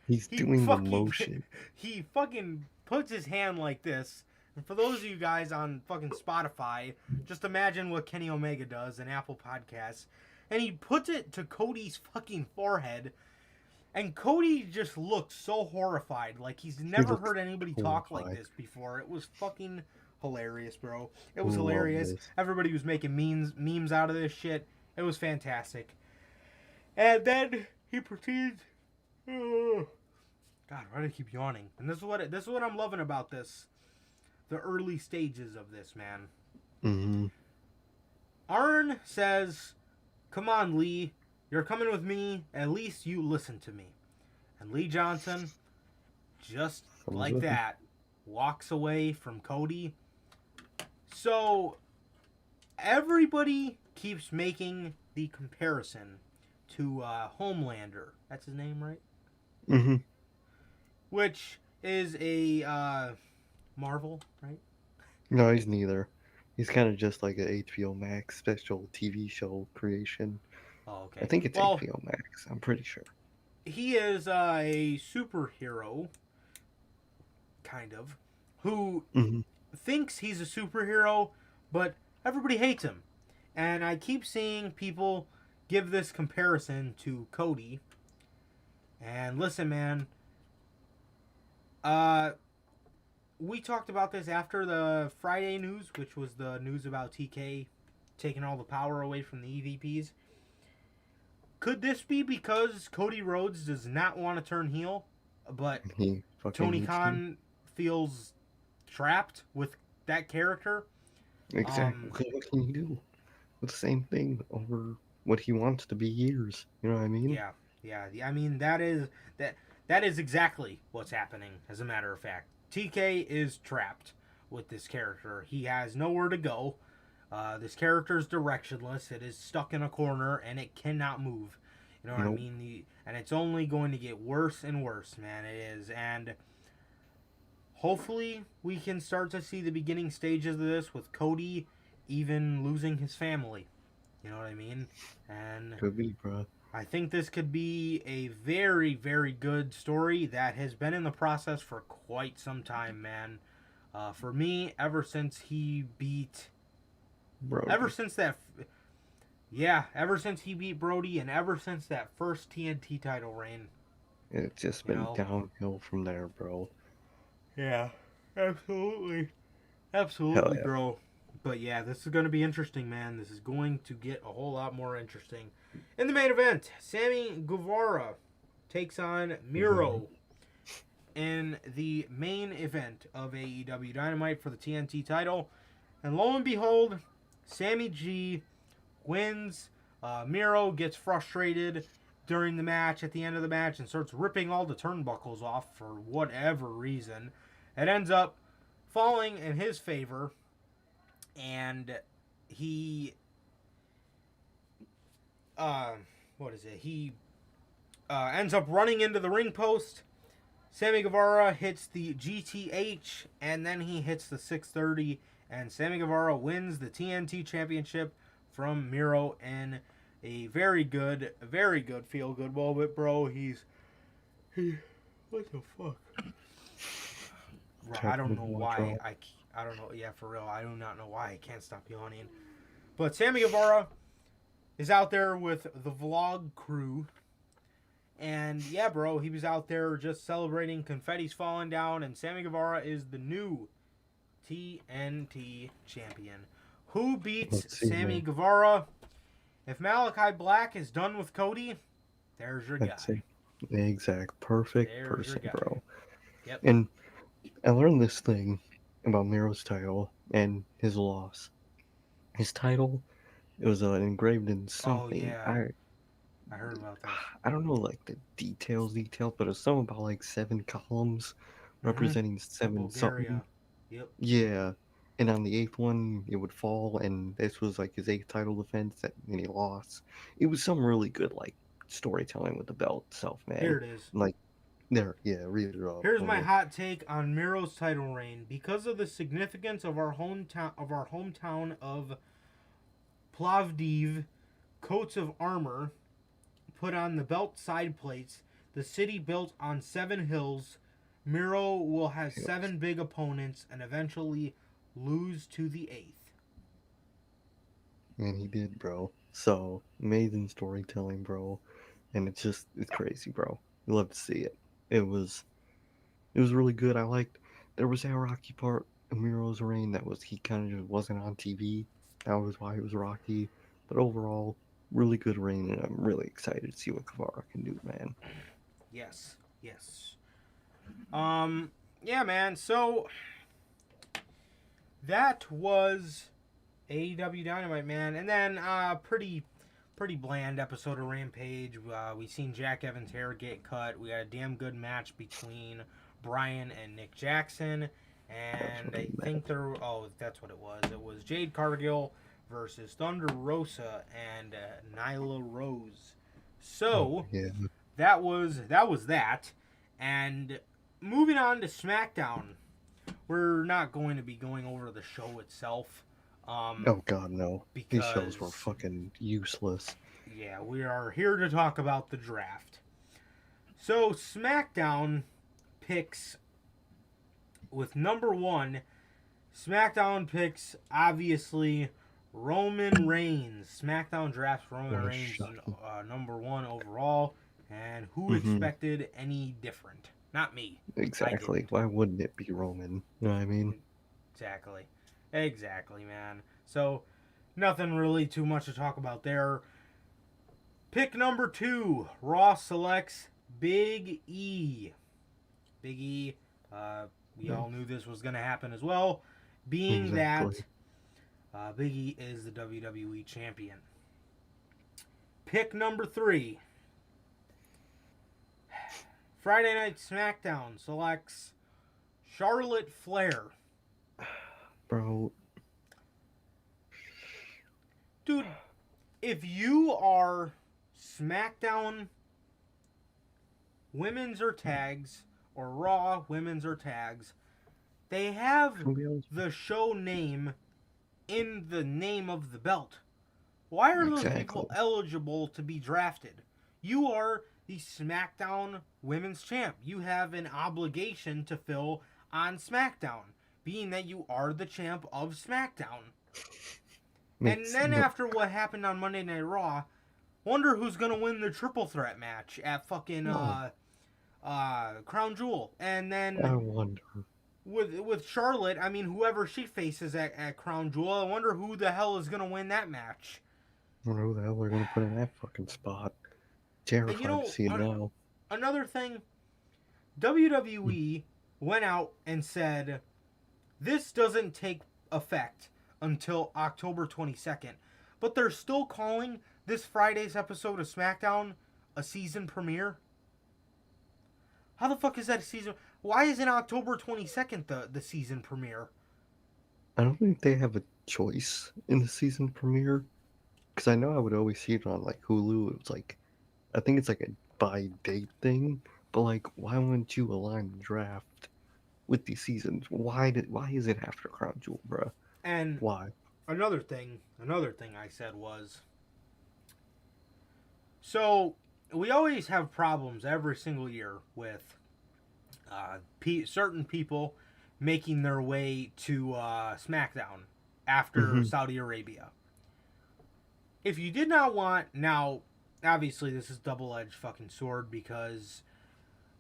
he's doing the motion. He fucking puts his hand like this. And for those of you guys on fucking Spotify, just imagine what Kenny Omega does in Apple Podcasts. And he puts it to Cody's fucking forehead. And Cody just looked so horrified, like he's never looks heard anybody talk like horrified. this before. It was fucking hilarious, bro. It was Love hilarious. this. Everybody was making memes out of this shit. It was fantastic. And then he proceeds. God, why do I keep yawning? And this is what I'm loving about this. The early stages of this, man. Mm-hmm. Arn says, "Come on, Lee. You're coming with me. At least you listen to me." And Lee Johnson, just like that, walks away from Cody. So, everybody keeps making the comparison to Homelander. That's his name, right? Mm-hmm. Which is a Marvel, right? No, he's neither. He's kind of just like a HBO Max special TV show creation. Oh, okay. I think it's Well, HBO Max. I'm pretty sure. he is a superhero, kind of, who Mm-hmm. thinks he's a superhero, but everybody hates him. And I keep seeing people give this comparison to Cody. And listen, man, we talked about this after the Friday news, which was the news about TK taking all the power away from the EVPs. Could this be because Cody Rhodes does not want to turn heel, but He fucking Tony needs to. Khan feels trapped with that character? Exactly. What can you do? With the same thing over what he wants to be years. You know what I mean? Yeah. I mean, that is exactly what's happening. As a matter of fact, TK is trapped with this character. He has nowhere to go. This character is directionless. It is stuck in a corner and it cannot move. You know what I Nope. mean? And it's only going to get worse and worse, man. It is. And hopefully we can start to see the beginning stages of this with Cody even losing his family. You know what I mean? And Could be, bro. I think this could be a very, very good story that has been in the process for quite some time, man. For me, ever since he beat... Bro. Ever since he beat Brody and ever since that first TNT title reign. It's just been downhill from there, bro. Yeah, absolutely. Hell Absolutely, yeah. bro. But yeah, this is going to be interesting, man. This is going to get a whole lot more interesting. In the main event, Sammy Guevara takes on Miro in the main event of AEW Dynamite for the TNT title. And lo and behold, Sammy G wins. Miro gets frustrated during the match, at the end of the match, and starts ripping all the turnbuckles off for whatever reason. It ends up falling in his favor, and he he ends up running into the ring post. Sammy Guevara hits the GTH, and then he hits the 630, and Sammy Guevara wins the TNT Championship from Miro in a very good feel-good moment, bro. What the fuck? I don't know why. I don't know. Yeah, for real. I do not know why I can't stop yawning. But Sammy Guevara is out there with the vlog crew. And yeah, bro, he was out there just celebrating. Confetti's falling down. And Sammy Guevara is the new TNT champion. Who beats Sammy Guevara? If Malachi Black is done with Cody, there's your guy. The exact perfect person, bro. Yep. And I learned this thing about Miro's title and his loss. His title, it was engraved in something. Oh, yeah. I heard about that. I don't know, like, the details, but it's something about, like, 7 columns representing 7 something. Yep. Yeah. And on the 8th one, it would fall, and this was, like, his 8th title defense, and he lost. It was some really good, like, storytelling with the belt itself, man. Here it is. Like, there, yeah, read it up. Here's my hot take on Miro's title reign. Because of the significance of our hometown of Plovdiv, coats of armor put on the belt side plates, the city built on 7 hills, Miro will have 7 big opponents and eventually lose to the 8th. And he did, bro. So, amazing storytelling, bro. And it's crazy, bro. You love to see it. It was it was really good. I liked there was that Rocky part in Miro's reign that was he kind of just wasn't on TV. That was why he was Rocky. But overall, really good reign, and I'm really excited to see what Guevara can do, man. Yes, yes. Um, yeah, man. So that was AEW Dynamite, man, and then pretty bland episode of Rampage. We seen Jack Evans' hair get cut. We had a damn good match between Bryan and Nick Jackson, That and was I really think bad. that's what it was. It was Jade Cargill versus Thunder Rosa and Nyla Rose. Oh So yeah. that, and moving on to SmackDown. We're not going to be going over the show itself, Oh god, no. These shows were because fucking useless. yeah, we are here to talk about the draft. So SmackDown picks with number one. SmackDown picks obviously Roman Reigns. SmackDown drafts Roman What a Reigns shocking. number one overall, and who Mm-hmm. expected any different? Not me. I Exactly. didn't. Why wouldn't it be Roman? You know what I mean? Exactly. Exactly, man. So, nothing really too much to talk about there. Pick number two, Raw selects Big E. Big E, we Yeah, all knew this was going to happen as well, being exactly. that Big E is the WWE Champion. Pick number three, Friday Night SmackDown selects Charlotte Flair. Bro, Dude, if you are SmackDown women's or tags or Raw women's or tags, they have I'll be honest. the show name in the name of the belt. Why are those Exactly. people eligible to be drafted? You are the SmackDown Women's Champ. You have an obligation to fill on SmackDown, being that you are the champ of SmackDown. And Makes then no. after what happened on Monday Night Raw, wonder who's gonna win the triple threat match at fucking Oh, Crown Jewel. And I then wonder. with Charlotte, I mean whoever she faces at Crown Jewel, I wonder who the hell is gonna win that match. Wonder who the hell they're gonna put in that fucking spot. And you Terrified to know, see it now. another thing, WWE went out and said this doesn't take effect until October 22nd, but they're still calling this Friday's episode of SmackDown a season premiere. How the fuck is that a season? Why isn't October 22nd the season premiere? I don't think they have a choice in the season premiere. Because I know I would always see it on like Hulu. It was like, I think it's like a by date thing. But like, why wouldn't you align the draft with these seasons? Why is it after Crown Jewel, bruh? And Why? another thing I said was, so we always have problems every single year with certain people making their way to SmackDown after Hmm. Saudi Arabia. If you did not want, now obviously this is double-edged fucking sword, because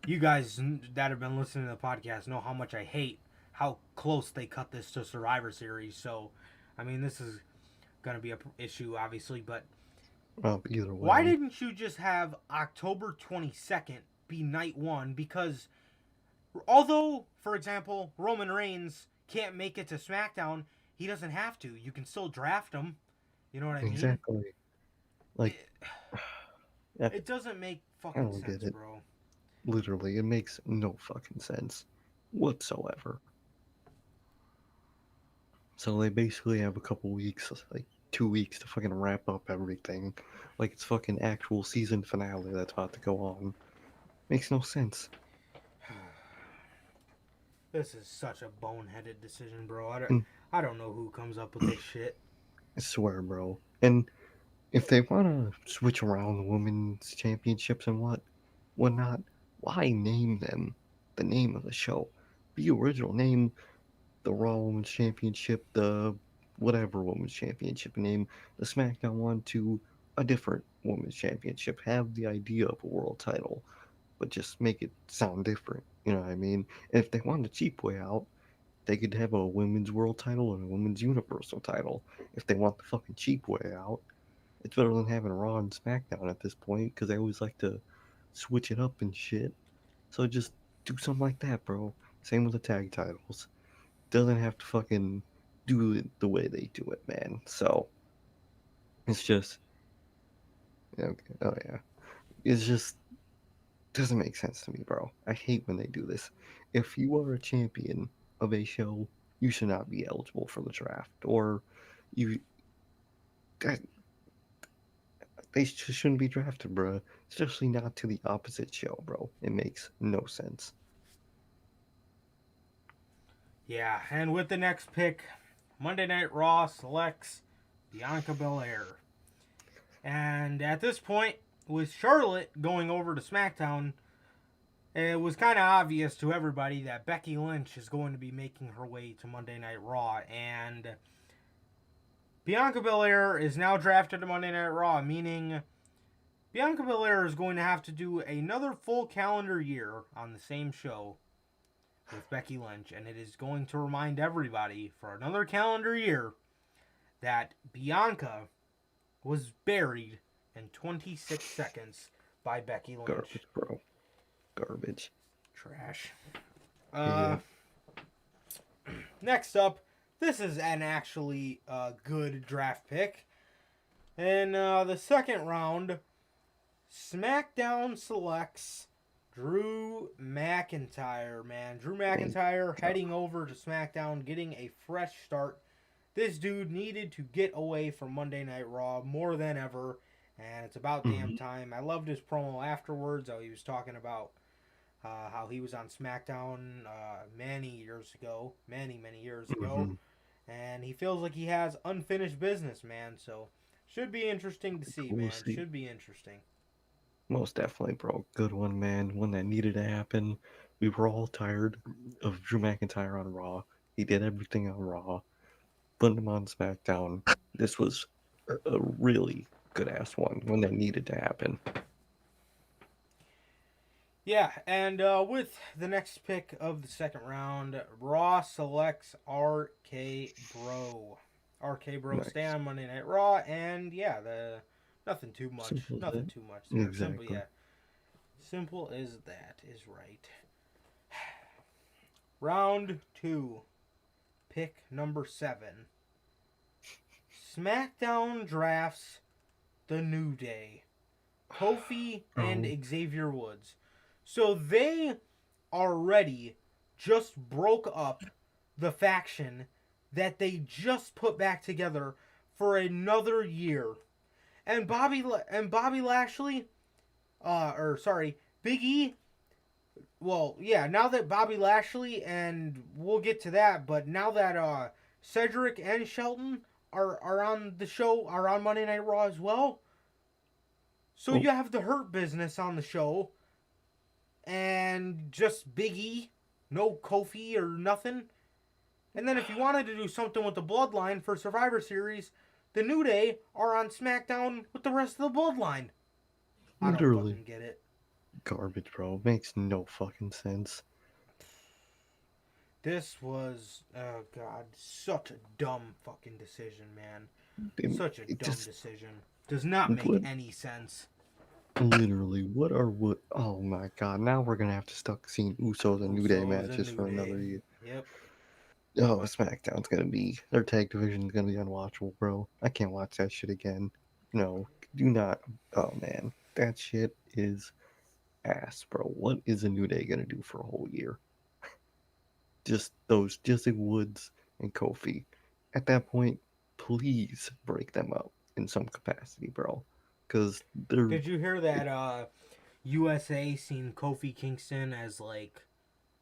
you guys that have been listening to the podcast know how much I hate how close they cut this to Survivor Series. So, I mean, this is gonna be a issue, obviously. But Either why way, didn't you just have October 22nd be night one? Because although, for example, Roman Reigns can't make it to SmackDown, he doesn't have to. You can still draft him. You know what I mean? exactly. Like, It, I it doesn't make I fucking don't get sense, it. bro. Literally, it makes no fucking sense whatsoever. So they basically have a couple weeks, like 2 weeks, to fucking wrap up everything. Like it's fucking actual season finale that's about to go on. Makes no sense. This is such a boneheaded decision, bro. And I don't know who comes up with this shit. I swear, bro. And if they want to switch around the women's championships and whatnot, why name them the name of the show? Be original. Name the Raw Women's Championship, the whatever Women's Championship name, the SmackDown one to a different Women's Championship. Have the idea of a world title. but just make it sound different. You know what I mean? And if they want a cheap way out, they could have a women's world title and a women's universal title. If they want the fucking cheap way out, it's better than having Raw and SmackDown at this point because they always like to switch it up and shit. So just do something like that, bro. Same with the tag titles. Doesn't have to fucking do it the way they do it, man. So it's just okay. Oh yeah, it's just doesn't make sense to me, bro. I hate when they do this. If you are a champion of a show, you should not be eligible for the draft, or you that, they just shouldn't be drafted, bro. Especially not to the opposite show, bro. It makes no sense. Yeah, and with the next pick, Monday Night Raw selects Bianca Belair. And at this point, with Charlotte going over to SmackDown, it was kind of obvious to everybody that Becky Lynch is going to be making her way to Monday Night Raw. And Bianca Belair is now drafted to Monday Night Raw, meaning Bianca Belair is going to have to do another full calendar year on the same show with Becky Lynch. And it is going to remind everybody for another calendar year that Bianca was buried in 26 seconds by Becky Lynch. Garbage, bro. Garbage. Trash. Yeah. Next up, this is an actually good draft pick. In the second round, SmackDown selects Drew McIntyre, man. Drew McIntyre heading over to SmackDown, getting a fresh start. This dude needed to get away from Monday Night Raw more than ever, and it's about damn time. I loved his promo afterwards, how he was talking about how he was on SmackDown many years ago, and he feels like he has unfinished business, man. So should be interesting to see, man. Should be interesting. Most definitely, bro. Good one, man. One that needed to happen. We were all tired of Drew McIntyre on Raw. He did everything on Raw. Put him on SmackDown. This was a really good ass one that needed to happen. Yeah, and with the next pick of the second round, Raw selects RK Bro. RK Bro Nice. stay on Monday Night Raw, and yeah, nothing too much. Nothing too much there. Exactly. Simple as that is right. Round 2. Pick number 7. SmackDown drafts The New Day. Kofi and Xavier Woods. So they already just broke up the faction that they just put back together for another year. And Bobby Lashley, Big E. Well, yeah, now that Bobby Lashley, and we'll get to that, but now that Cedric and Shelton are on the show, are on Monday Night Raw as well. So you have the Hurt Business on the show, and just Big E, no Kofi or nothing. And then if you wanted to do something with the Bloodline for Survivor Series, the New Day are on SmackDown with the rest of the Bloodline. I don't fucking get it. Garbage, bro. Makes no fucking sense. This was, oh god, such a dumb fucking decision, man. Such a dumb decision. Does not make any sense. Literally, oh my god, now we're gonna have to stuck seeing Usos and New Day matches for another year. Yep. Oh, SmackDown's gonna be, their tag division's gonna be unwatchable, bro. I can't watch that shit again. No, do not. Oh man, that shit is ass, bro. What is a New Day gonna do for a whole year? Just Woods and Kofi. At that point, please break them up in some capacity, bro. Because they're. Did you hear that USA seen Kofi Kingston as like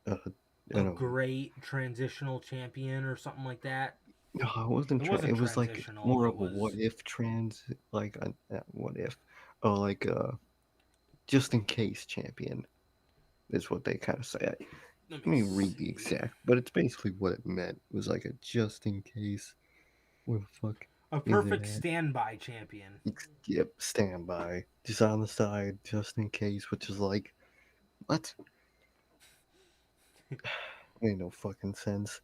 a great transitional champion or something like that? No, it wasn't. It was like more of a what if what if? Oh, like just in case champion is what they kind of say. Let me read the exact, but it's basically what it meant. It was like a just in case. What the fuck? A perfect standby champion. Yep, standby. Just on the side, just in case, which is like What? Made no fucking sense.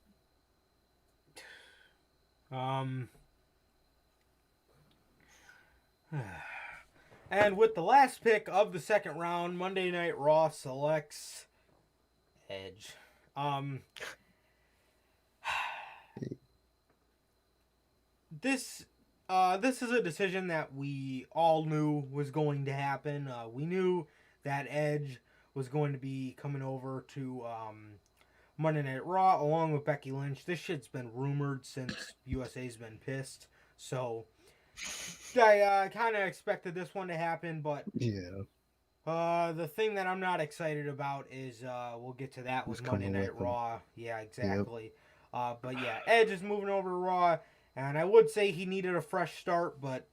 And with the last pick of the second round, Monday Night Raw selects Edge. This this is a decision that we all knew was going to happen. We knew that Edge was going to be coming over to Monday Night Raw along with Becky Lynch. This shit's been rumored since USA's been pissed. So I kind of expected this one to happen, but Yeah. the thing that I'm not excited about is we'll get to that Who's with Monday coming Night with him? Raw. Yeah, exactly. But yeah, Edge is moving over to Raw, and I would say he needed a fresh start, but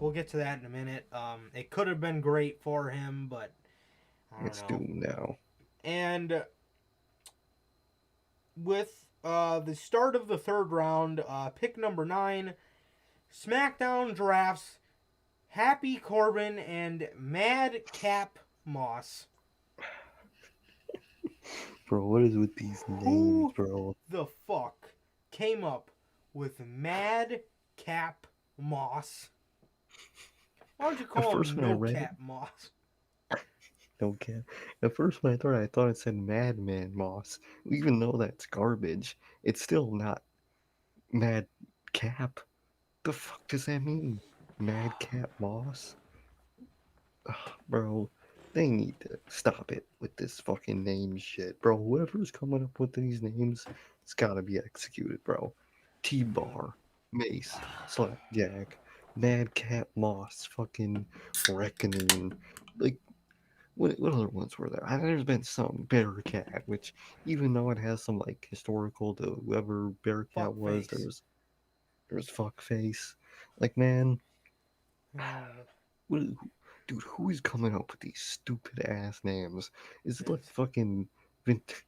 we'll get to that in a minute. It could have been great for him, but I don't It's know. doomed now. And with the start of the third round, pick number 9, SmackDown drafts Happy Corbin and Madcap Moss. Bro, what is with these names, Who bro? the fuck came up with Madcap Moss? Why don't you call him first when I No read Cap Moss? Don't care. At first when I thought it said Madman Moss. Even though that's garbage, it's still not Mad Cap. The fuck does that mean? Madcap Moss? Ugh, bro, they need to stop it with this fucking name shit. Bro, whoever's coming up with these names, it's gotta be executed, bro. T-Bar, Mace, Slapjack, Madcap Moss, fucking Reckoning. Like, what other ones were there? There's been some Bearcat, which even though it has some like historical to whoever Bearcat was, Fuckface. there was fuckface. Like man, Uh, what, dude, who is coming up with these stupid ass names? Is it like Vince. fucking Vince?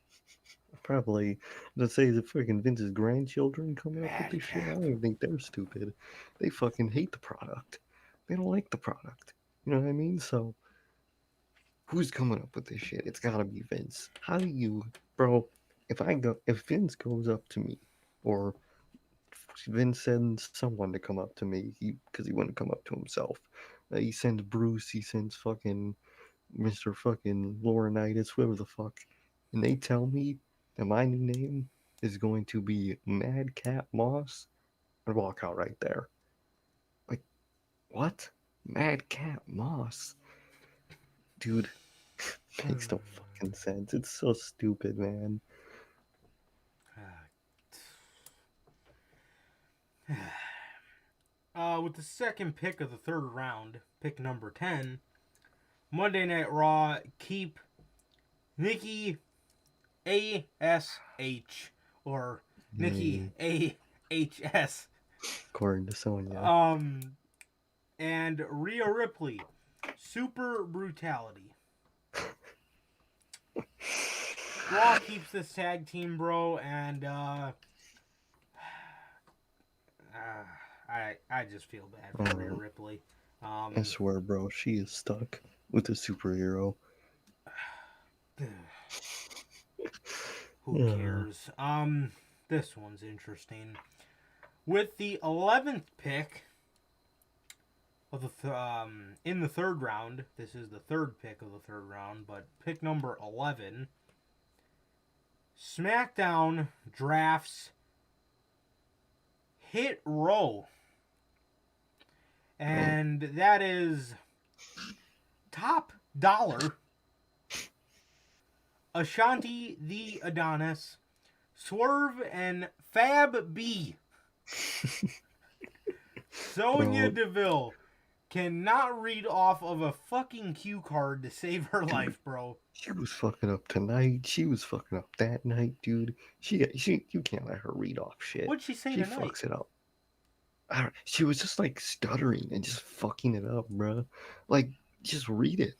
Probably. Let's say the fucking Vince's grandchildren coming up with this shit. I Madcap. don't even think they're stupid. They fucking hate the product. They don't like the product. You know what I mean? So who's coming up with this shit? It's gotta be Vince. How do you, bro? If Vince goes up to me, or Vince sends someone to come up to me, because he wouldn't come up to himself. He sends Bruce. He sends fucking Mr. fucking Laurinaitis, whoever the fuck, and they tell me that my new name is going to be Madcap Moss. I'd walk out right there. Like, what? Madcap Moss? Dude, makes no fucking sense. It's so stupid, man. With the second pick of the third round, pick number 10, Monday Night Raw keep Nikki ASH or Nikki AHS. According to Sonya. And Rhea Ripley, Super Brutality. Raw keeps this tag team, bro, and I just feel bad for Rhea Ripley. I swear, bro, she is stuck with a superhero. Who cares? This one's interesting. With the 11th pick of the in the third round, this is the third pick of the third round, but pick number 11, SmackDown drafts Hit Row. And that is Top Dollar, Ashanti the Adonis, Swerve, and Fab B. Sonya Deville cannot read off of a fucking cue card to save her life, bro. She was fucking up tonight. She was fucking up that night, dude. You can't let her read off shit. What'd she say She tonight? fucks it up. She was just like stuttering and just fucking it up, bro. Like, just read it.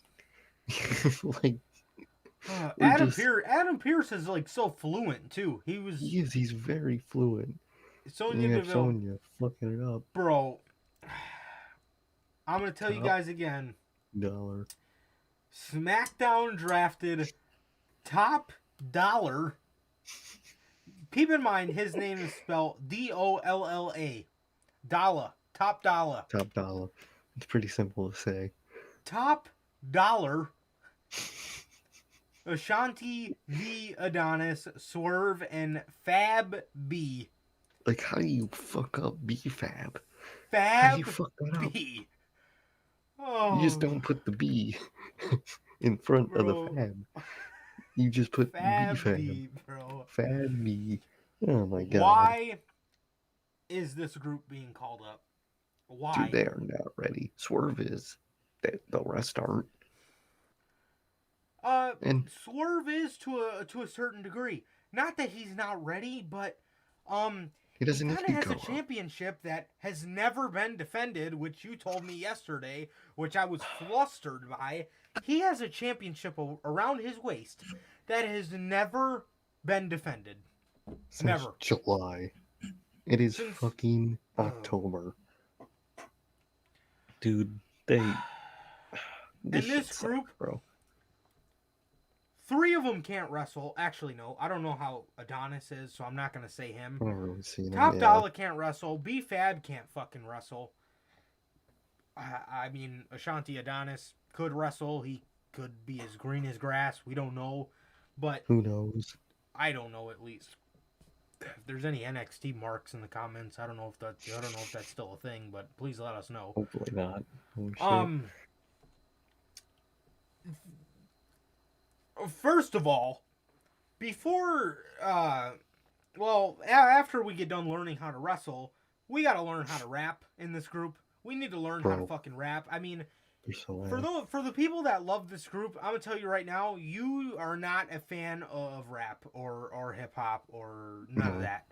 Like, Adam Pearce is like so fluent too. He's very fluent. Sonya Deville, Sonya fucking it up. bro. I'm gonna tell you guys again. Dollar. SmackDown drafted Top Dollar. Keep in mind, his name is spelled Dolla. Dollar. Top Dollar. Top Dollar. It's pretty simple to say. Top Dollar. Ashanti V Adonis, Swerve, and Fab B. Like, how do you fuck up B-Fab? How do Fab you fuck that up? B. You just Oh, don't put the B in front of the bro. Fab. You just put Fab B-Fab. B, bro. Fab B. Oh my god. Why is this group being called up? Why? Dude, they are not ready. Swerve is. The rest aren't. And Swerve is to a certain degree. Not that he's not ready, but he doesn't he need to kind be of has a go up. championship that has never been defended, which you told me yesterday, which I was flustered by. He has a championship around his waist that has never been defended. Since Never. July. It is Since- fucking October. Dude, they. this shit sucks, group- bro. 3 of them can't wrestle. Actually, no. I don't know how Adonis is, so I'm not going to say him. I don't really see him. Top yeah. Dollar can't wrestle. B-Fab can't fucking wrestle. I mean, Ashanti Adonis could wrestle. He could be as green as grass. We don't know. But Who knows? I don't know, at least. If there's any NXT marks in the comments, I don't know if that's still a thing, but please let us know. Hopefully not. Holy shit. First of all, before after we get done learning how to wrestle, we got to learn how to rap in this group. We need to learn how to Bro. fucking rap. I mean, They're so for the people that love this group, I'm gonna tell you right now, you are not a fan of rap or hip hop or none of No. that.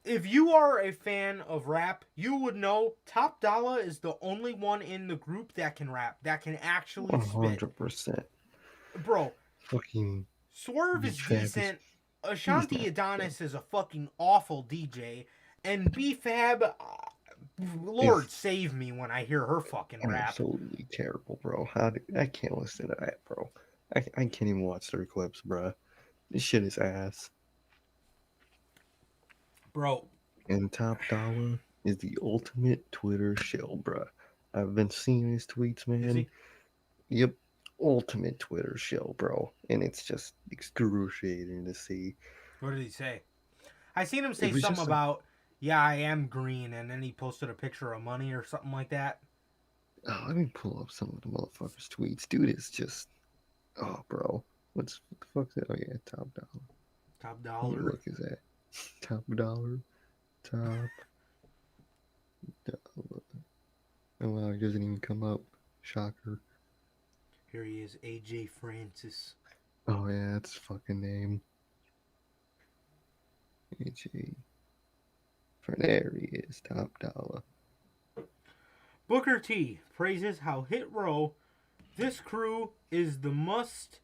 If you are a fan of rap, you would know Top Dollar is the only one in the group that can rap, that can actually spit. 100%. Bro, Fucking. Swerve is B-Fab is- decent. Ashanti not Adonis is a fucking awful DJ, and B-Fab, Lord save me when I hear her fucking rap. Absolutely terrible, bro. I can't listen to that, bro. I can't even watch their clips, bro. This shit is ass. Bro, And Top Dollar is the ultimate Twitter shill, bro. I've been seeing his tweets, man. is he? Yep, ultimate Twitter shill, bro. And it's just excruciating to see. What did he say? I seen him say was something just about, yeah, I am green, and then he posted a picture of money or something like that. Oh, let me pull up some of the motherfuckers' tweets. Dude, it's just. Oh, bro. What the fuck's that? Oh, yeah, Top Dollar. Top What Dollar. look is that? Top Dollar. Top Dollar. Oh, wow, it doesn't even come up. Shocker. Here he is, AJ Francis. Oh, yeah, that's his fucking name. AJ. There he is, Top Dollar. Booker T praises how Hit Row, this crew is the must.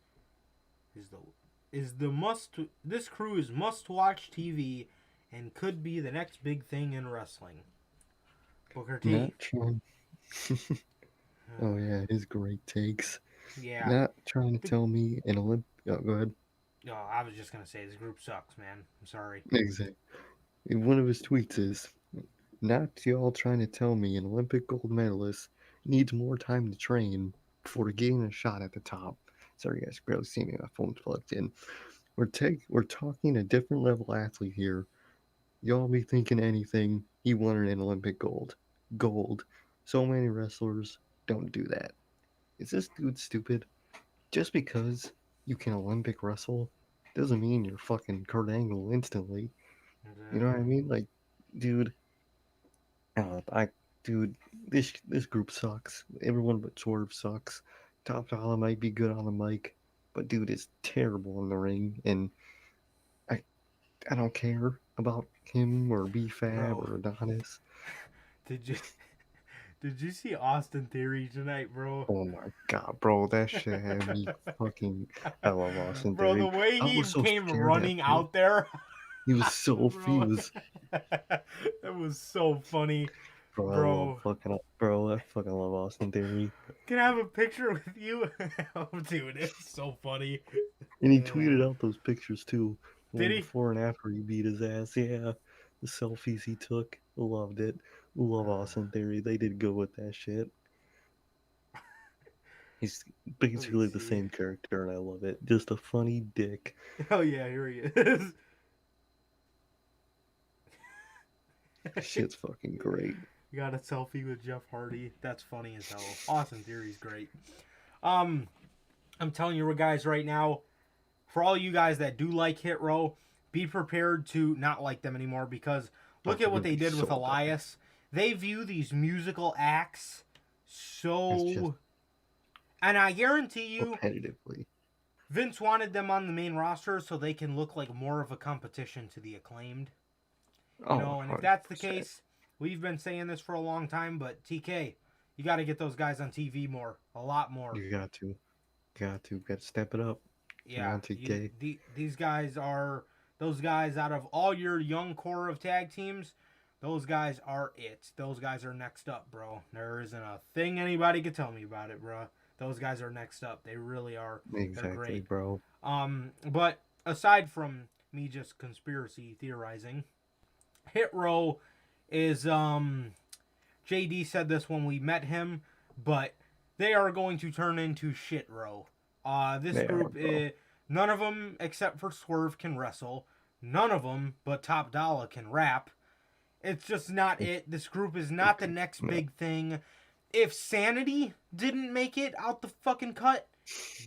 This crew is must-watch TV, and could be the next big thing in wrestling. Booker T. Not trying. Oh, yeah, his great takes. Yeah. Not trying to tell me an Olymp. Oh, go ahead. No, I was just gonna say this group sucks, man. I'm sorry. Exactly. One of his tweets is, not y'all trying to tell me an Olympic gold medalist needs more time to train before getting a shot at the top. Sorry, guys, barely see me. My phone's plugged in. We're talking a different level athlete here. Y'all be thinking anything. He won an Olympic gold. Gold. So many wrestlers don't do that. Is this dude stupid? Just because you can Olympic wrestle doesn't mean you're fucking Kurt Angle instantly. You know what I mean? Like, dude. Dude, this group sucks. Everyone but Swerve sucks. Top Dollar might be good on the mic, but dude is terrible in the ring, and I don't care about him or B-Fab Bro. or Adonis. Did you see Austin Theory tonight, bro? Oh my god, bro, that shit had me fucking. I love Austin Bro, Theory. the way I he was so came scared running that- out there. He was so Bro. he was That was so funny. bro. I Bro. love Bro, I fucking love Austin Theory. Can I have a picture with you? Oh, dude, it's so funny. And he tweeted out those pictures too. Did One he? before and after he beat his ass. Yeah. The selfies he took. Loved it. Love Austin Theory. They did good with that shit. He's basically the see. same character and I love it. Just a funny dick. Oh yeah, here he is. Shit's fucking great. Got a selfie with Jeff Hardy. That's funny as hell. Austin Theory's great. I'm telling you guys right now, for all you guys that do like Hit Row, be prepared to not like them anymore because look at what they did with Elias. They view these musical acts so... And I guarantee you, repetitively. Vince wanted them on the main roster so they can look like more of a competition to the Acclaimed. You know, and if that's the case, we've been saying this for a long time, but TK, you got to get those guys on TV more, a lot more. You got to step it up. Yeah, these guys are those guys out of all your young core of tag teams. Those guys are it. Those guys are next up, bro. There isn't a thing anybody could tell me about it, bro. Those guys are next up. They really are. Exactly, they're great, bro. But aside from me just conspiracy theorizing, Hit Row is JD said this when we met him, but they are going to turn into Shit Row. This group is none of them except for Swerve can wrestle. None of them but Top Dollar can rap. It's just not it. This group is not the next big thing. If Sanity didn't make it out the fucking cut,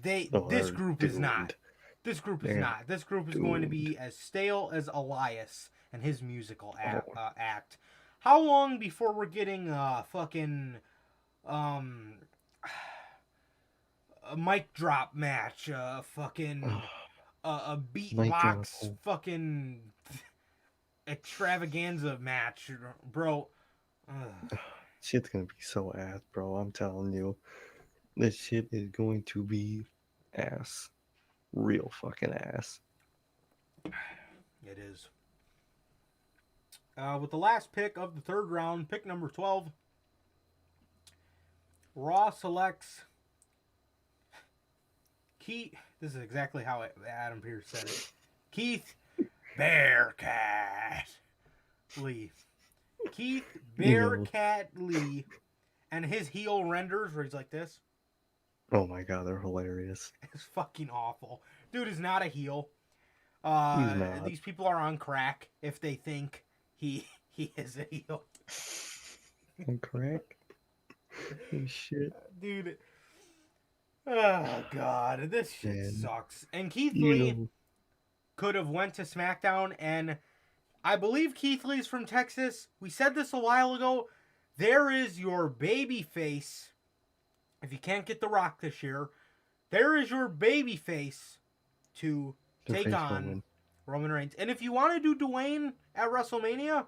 this group is not. This group is not. This group is going to be as stale as Elias and his musical act. How long before we're getting fucking a mic drop match, fucking a beatbox fucking extravaganza match, bro? Shit's gonna be so ass, bro. I'm telling you, this shit is going to be ass, real fucking ass. It is. With the last pick of the third round, pick number 12, Raw selects Keith. This is exactly how Adam Pearce said it. Keith Bearcat Lee. Keith Bearcat Lee. And his heel renders where he's like this. Oh my god, they're hilarious. It's fucking awful. Dude is not a heel. He's not. These people are on crack if they think he is a heel. On crack? Oh, shit. Dude. Oh, God. This shit sucks. And Keith Lee could have went to SmackDown, and I believe Keith Lee's from Texas. We said this a while ago. There is your baby face. If you can't get The Rock this year, there is your baby face to take on Roman Reigns. And if you want to do Dwayne at WrestleMania,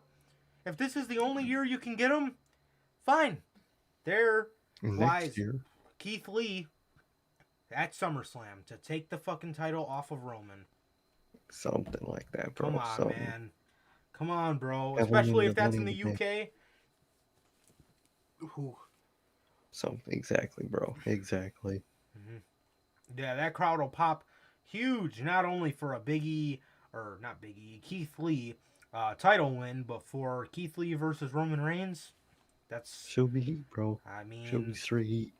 if this is the only year you can get him, fine. There lies Keith Lee at SummerSlam to take the fucking title off of Roman. Something like that, bro. Come on, man. Come on, bro. Especially if that's in the UK. Ooh. Something, exactly, bro. Exactly. Mm-hmm. Yeah, that crowd will pop huge, not only for a Keith Lee title win, but for Keith Lee versus Roman Reigns. That's she'll be heat, bro. I mean, she'll be straight heat.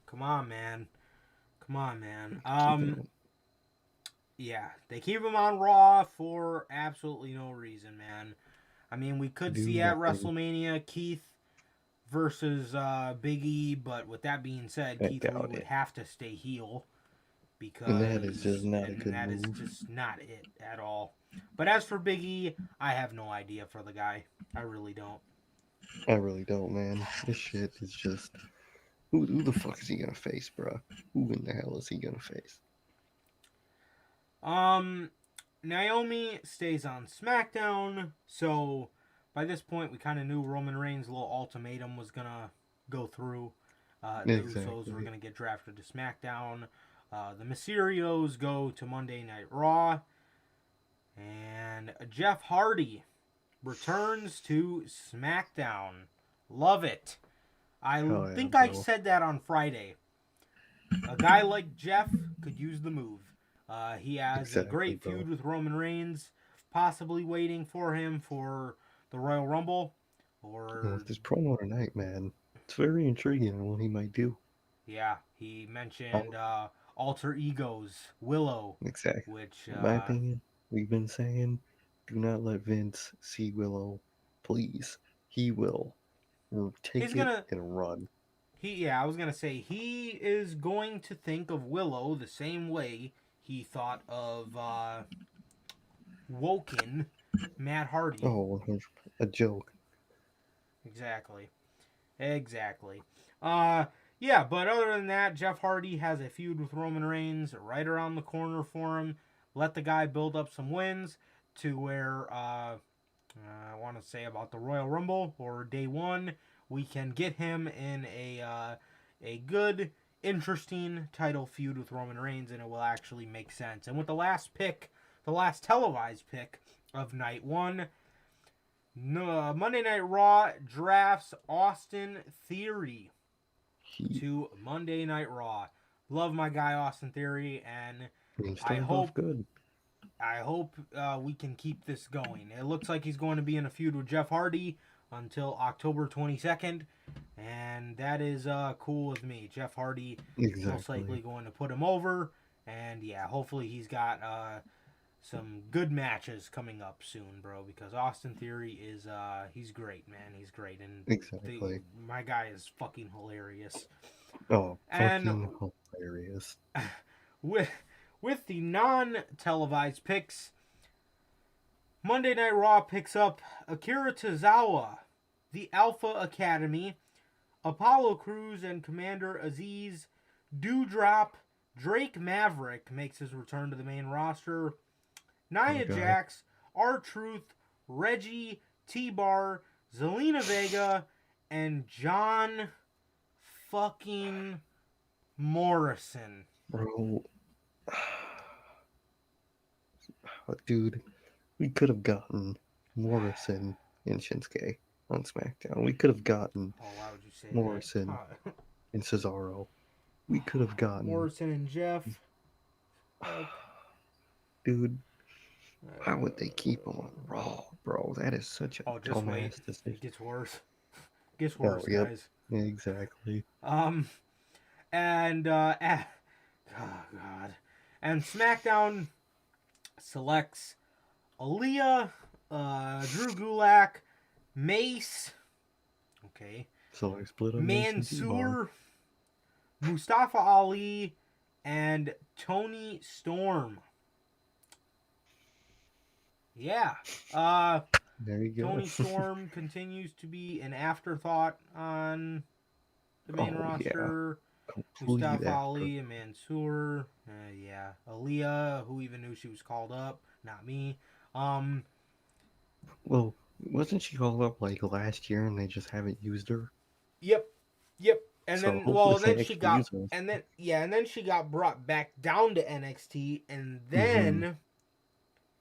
Come on, man. Yeah, they keep him on Raw for absolutely no reason, man. I mean, we could see at WrestleMania Keith versus Big E, but with that being said, Keith Lee would have to stay heel because that is just not a good move. That is just not it at all. But as for Big E, I have no idea for the guy. I really don't. Man. This shit is just who the fuck is he gonna face, bro? Who in the hell is he gonna face? Naomi stays on SmackDown, so by this point we kind of knew Roman Reigns' little ultimatum was gonna go through. The Usos were gonna get drafted to SmackDown. The Mysterios go to Monday Night Raw, and Jeff Hardy returns to SmackDown Love it. I Hell yeah, think I bro. said that on Friday. A guy like Jeff could use the move. He has a Exactly, great bro. feud with Roman Reigns, possibly waiting for him for the Royal Rumble. And Or, with this promo tonight, man, it's very intriguing on what he might do. yeah, he mentioned Oh, Alter Egos, Willow, exactly. which, In my opinion, we've been saying, do not let Vince see Willow, please. He will he's take it gonna, and run. I was gonna say, he is going to think of Willow the same way he thought of Woken Matt Hardy. Oh, 100 a joke. Exactly. Exactly. Uh, yeah, but other than that, Jeff Hardy has a feud with Roman Reigns right around the corner for him. Let the guy build up some wins to where I want to say about the Royal Rumble or Day One, we can get him in a good, interesting title feud with Roman Reigns, and it will actually make sense. And with the last pick, the last televised pick of Night One, no, Monday Night Raw drafts Austin Theory He, to Monday Night Raw. Love my guy Austin Theory, and he I started off hope good. we can keep this going. It looks like he's going to be in a feud with Jeff Hardy until October 22nd, and that is cool with me. Jeff Hardy most likely Exactly. going to put him over, and yeah, hopefully he's got some good matches coming up soon, bro. Because Austin Theory is he's great, man. He's great, and Exactly. my guy is fucking hilarious. Oh, And fucking hilarious. with with the non-televised picks, Monday Night Raw picks up Akira Tozawa, the Alpha Academy, Apollo Crews, and Commander Aziz. Dewdrop, Drake Maverick makes his return to the main roster. Nia Okay. Jax, R-Truth, Reggie, T-Bar, Zelina Vega, and John fucking Morrison. Bro, dude, we could have gotten Morrison and Shinsuke on SmackDown. We could have gotten Oh, why would you say Morrison that? and Cesaro. We could have gotten, Morrison and Jeff. Fuck. dude. Why would they keep him on Raw, bro? That is such a Oh, just wait. dumbass It decision. gets worse. Gets Oh, worse, yep, guys. exactly. Um, and oh god, and SmackDown selects Aaliyah, Drew Gulak, Mace, okay, So I split up Mason T-Bar. Mansoor, Mustafa Ali, and Tony Storm. Yeah. There you go. Tony Storm continues to be an afterthought on the main Oh yeah, roster. complete Mustafa after. Ali and Mansoor. Yeah. Aaliyah, who even knew she was called up? Not me. Um, Well, wasn't she called up like last year and they just haven't used her? yep. Yep. And So then, hopefully then they she actually got, use her. and then she got brought back down to NXT, Mm-hmm.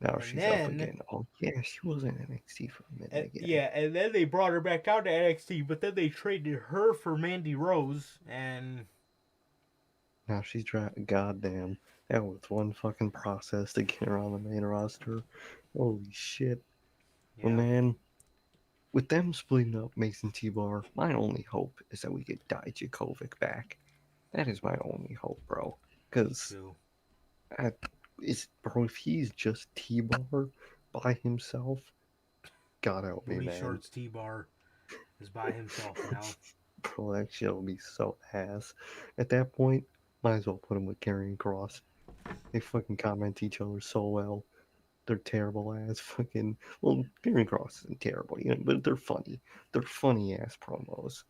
Now and she's up then, again. Oh yeah, she was in NXT for a minute again. and then they brought her back down to NXT, but then they traded her for Mandy Rose, and Now she's trying. Goddamn, that was one fucking process to get her on the main roster. Holy shit. Well, yeah, man, with them splitting up Mason T-Bar, my only hope is that we get Dijakovic back. That is my only hope, bro. me Because too. bro, if he's just T-Bar by himself, God help me, Booty man. Shorts T-Bar is by himself now. Bro, that shit'll be so ass. At that point, might as well put him with Karrion Kross. They fucking comment each other so well. They're terrible ass fucking. Well, Karrion Kross isn't terrible, you know, but they're funny. They're funny ass promos.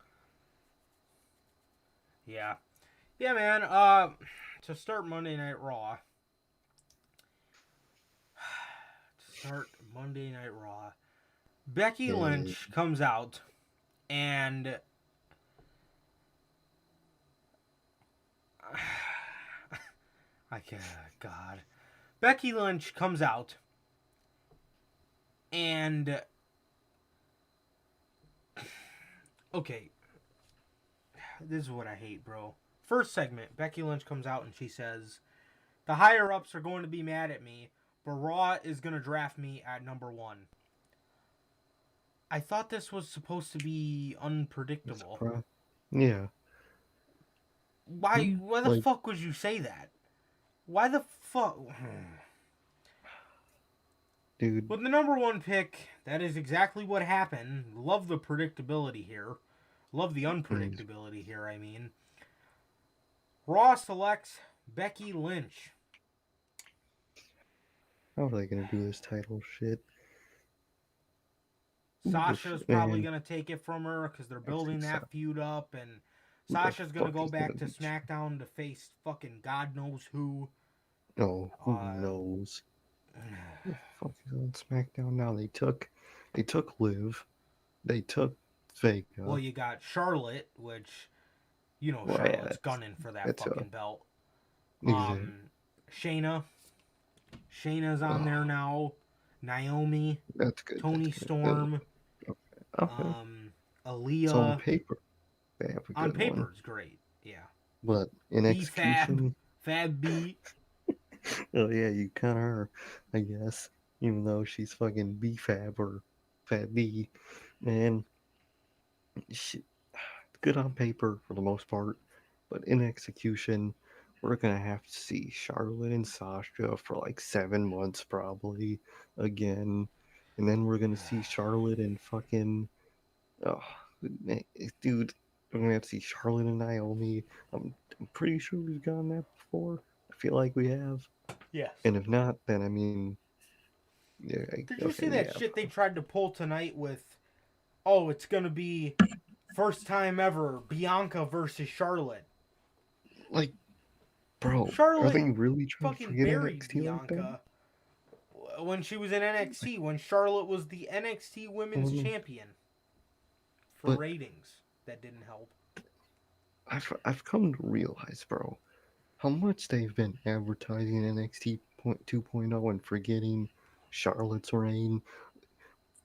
Yeah. Yeah, man. To start Monday Night Raw. Becky Yeah, Lynch comes out and I can't. God. Becky Lynch comes out and Okay, this is what I hate, bro. First segment, Becky Lynch comes out and she says, the higher ups are going to be mad at me, but Raw is going to draft me at number 1. I thought this was supposed to be unpredictable. Yeah. Why the Like, fuck would you say that? Why the fuck? dude. With the number 1 pick, that is exactly what happened. Love the predictability here. Love the unpredictability here, I mean. Raw selects Becky Lynch. How are they gonna do this title shit? Sasha's probably going to take it from her because they're I think building so. that feud up. And Who the Sasha's going to fuck go is back gonna to be? SmackDown to face fucking God knows who. Oh, who knows? Who the fuck is on SmackDown now? They took Liv. They took Vega. Well, you got Charlotte, which, you know, Well, Charlotte's gunning for that that's fucking belt. exactly. Shayna. Shayna's on there now. Naomi. That's good. Tony That's good. Storm. Okay. So on Aaliyah. paper, they have a On good one, paper, it's great. Yeah. but in B-Fab. execution, Fab B. oh yeah, you kind of are, I guess. Even though she's fucking B-Fab or Fat B, and she, good on paper for the most part, but in execution, we're gonna have to see Charlotte and Sasha for like 7 months probably again, and then we're gonna see Charlotte and fucking oh dude, we're gonna have to see Charlotte and Naomi. I'm pretty sure we've done that before. I feel like we have, Yes. and if not, then I mean, yeah, Did you okay, see that shit they tried to pull tonight with, oh, it's going to be first time ever Bianca versus Charlotte? like, bro, are Charlotte they really trying to fucking forget buried NXT like that? Bianca when she was in NXT, when Charlotte was the NXT Women's Well, Champion. For but ratings, that didn't help. I've come to realize, bro, how much they've been advertising NXT 2.0 and forgetting Charlotte's reign.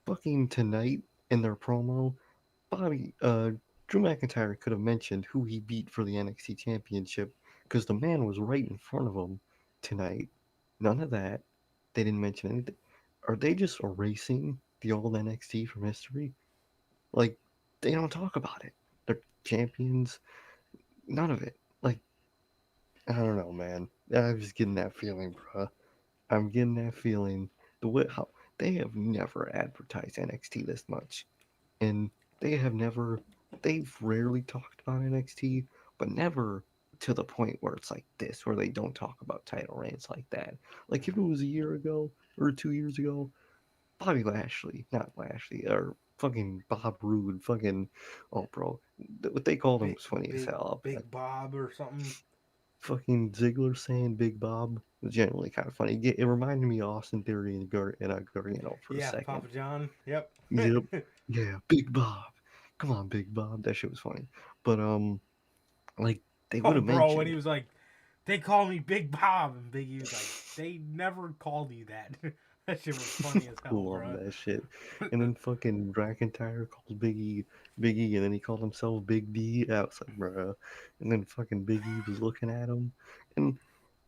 Fucking tonight in their promo, Drew McIntyre could have mentioned who he beat for the NXT Championship because the man was right in front of him tonight. None of that. They didn't mention anything. Are they just erasing the old NXT from history? Like, they don't talk about it. They're champions. None of it. Like, I don't know, man. I'm just getting that feeling, bruh. I'm getting that feeling. The way how they have never advertised NXT this much, and they've rarely talked about NXT, but never to the point where it's like this, where they don't talk about title reigns like that. Like if it was a year ago or 2 years ago, Bobby Lashley, not Lashley, or fucking Bob Roode, fucking oh, bro, what they called him was funny as hell. Big Bob or something. Fucking Ziggler saying Big Bob was generally kind of funny. It reminded me of Austin Theory and Gargano for a Yeah, second. Papa John. Yep. Yep. Yeah, Big Bob. Come on, Big Bob. That shit was funny. But like they would Oh, have bro, when he mentioned. was like, they call me Big Bob, and Big E was like, they never called you that. That shit was funny as hell, Cool bro. on that shit. And then fucking McIntyre called Big E, and then he called himself Big D. I was like, bruh. And then fucking Big E was looking at him, and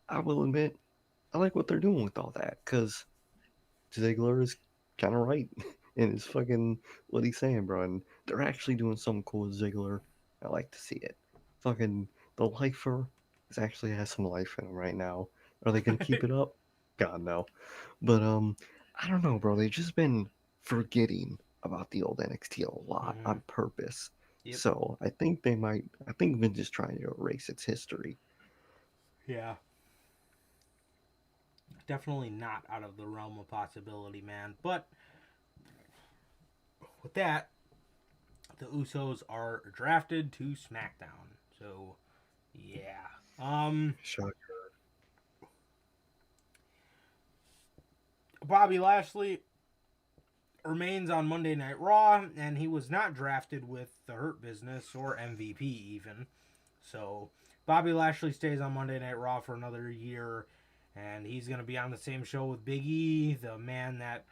I will admit, I like what they're doing with all that, cause Ziggler is kind of right in his fucking what he's saying, bro. And they're actually doing something cool with Ziggler. I like to see it. Fucking the lifer is actually has some life in him right now. Are they gonna keep it up? God no. But I don't know, bro. They've just been forgetting about the old NXT a lot Mhm. on purpose. Yep. So I think they might. I think Vince is trying to erase its history. Yeah. Definitely not out of the realm of possibility, man. But with that, the Usos are drafted to SmackDown. So, yeah. Shocker. Bobby Lashley remains on Monday Night Raw, and he was not drafted with the Hurt Business or MVP even. So Bobby Lashley stays on Monday Night Raw for another year, and he's going to be on the same show with Big E, the man that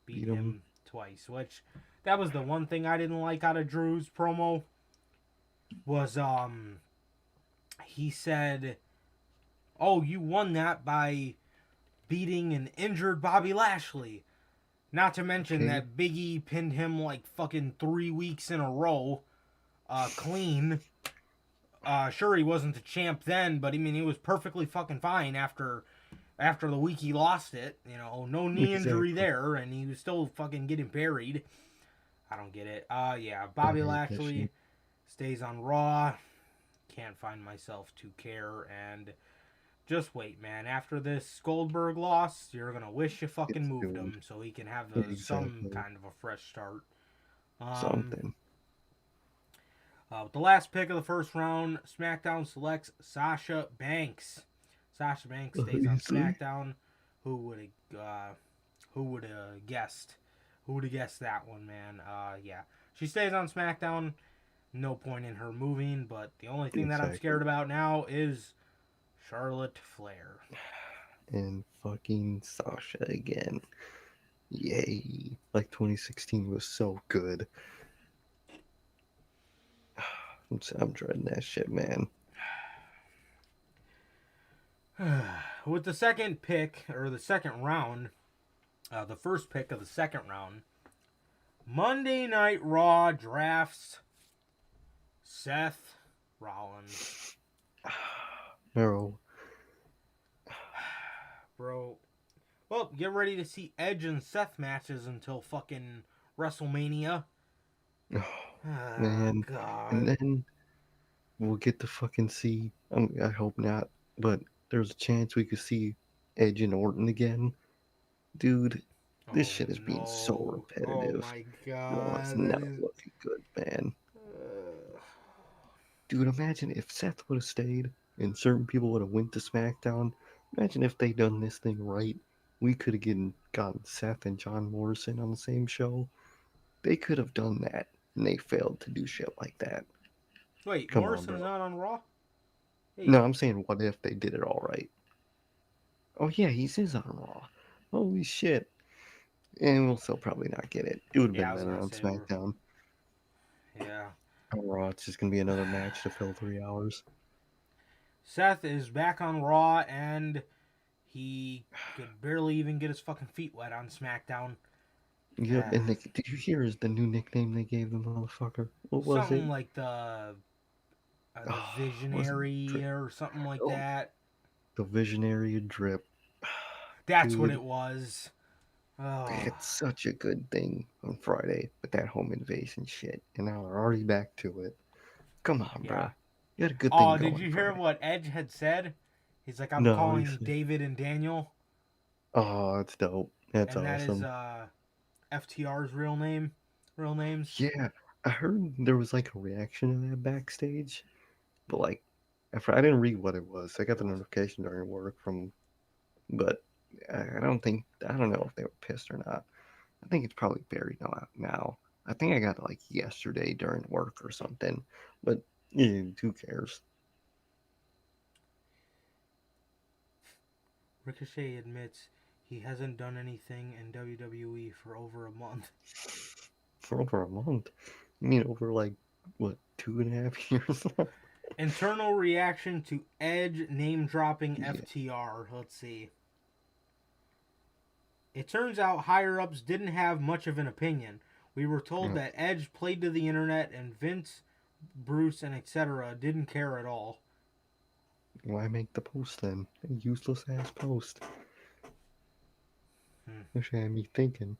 beat Beat him. him twice. Which that was the one thing I didn't like out of Drew's promo. Was he said, "Oh, you won that by beating an injured Bobby Lashley." Not to mention Okay. that Big E pinned him like fucking 3 weeks in a row, clean. Sure, he wasn't the champ then, but I mean, he was perfectly fucking fine after the week he lost it. You know, no knee injury Exactly. there, and he was still fucking getting buried. I don't get it. Yeah, I Bobby hate that Lashley shit. stays on Raw. Can't find myself to care, and just wait, man. After this Goldberg loss, you're gonna wish you fucking It's moved doomed. him so he can have some Exactly. kind of a fresh start. Um, Something. with the last pick of the first round, SmackDown selects Sasha Banks. Sasha Banks stays on Obviously. SmackDown. Who would who would have guessed? Who would have guessed that one, man? Yeah, she stays on SmackDown. No point in her moving, but the only thing that I'm Exactly. scared about now is Charlotte Flair. And fucking Sasha again. Yay. Like 2016 was so good. I'm dreading that shit, man. With the second pick, or the second round, the first pick of the second round, Monday Night Raw drafts Seth Rollins. Bro. Bro. Well, get ready to see Edge and Seth matches until fucking WrestleMania. Oh, Oh, man. And God. then we'll get to fucking see. I hope not, but there's a chance we could see Edge and Orton again. Dude, this Oh, shit is being so no. Oh, repetitive. my No, it's God. That not is. looking good, man. Uh, Dude, imagine if Seth would have stayed and certain people would have went to SmackDown. Imagine if they done this thing right. We could have gotten Seth and John Morrison on the same show. They could have done that, and they failed to do shit like that. Wait, Come on, Morrison's bro. not on Raw? No, Hey. I'm saying, what if they did it all right? Oh yeah, is on Raw. Holy shit! And we'll still probably not get it. It would have Yeah, I been was better gonna on say we're. SmackDown. Yeah. On Raw, it's just gonna be another match to fill 3 hours. Seth is back on Raw, and he could barely even get his fucking feet wet on SmackDown. Yep, and did you hear the new nickname they gave the motherfucker? What was it? Something like the Oh, was it Visionary Drip? or something like Oh, that. the Visionary Drip. That's what Dude, it was. Oh, it's such a good thing on Friday with that home invasion shit, and now we're already back to it. Come on, yeah. bro. You had a good thing Oh, did going you hear Friday. what Edge had said? He's like, I'm No, calling David and Daniel, oh, it's dope. That's and that is awesome. FTR's real name, real names. Yeah, I heard there was like a reaction to that backstage, but like, I didn't read what it was. I got the notification during work but I don't know if they were pissed or not. I think it's probably buried now. I think I got it like yesterday during work or something, but yeah, who cares? Ricochet admits he hasn't done anything in WWE for over a month. For over a month. I mean, over like, what, 2.5 years? Internal reaction to Edge name dropping Yeah. FTR. Let's see. It turns out higher ups didn't have much of an opinion. We were told Yeah. that Edge played to the internet and Vince, Bruce, and etc. didn't care at all. Why make the post then? A useless ass post. Which had me thinking.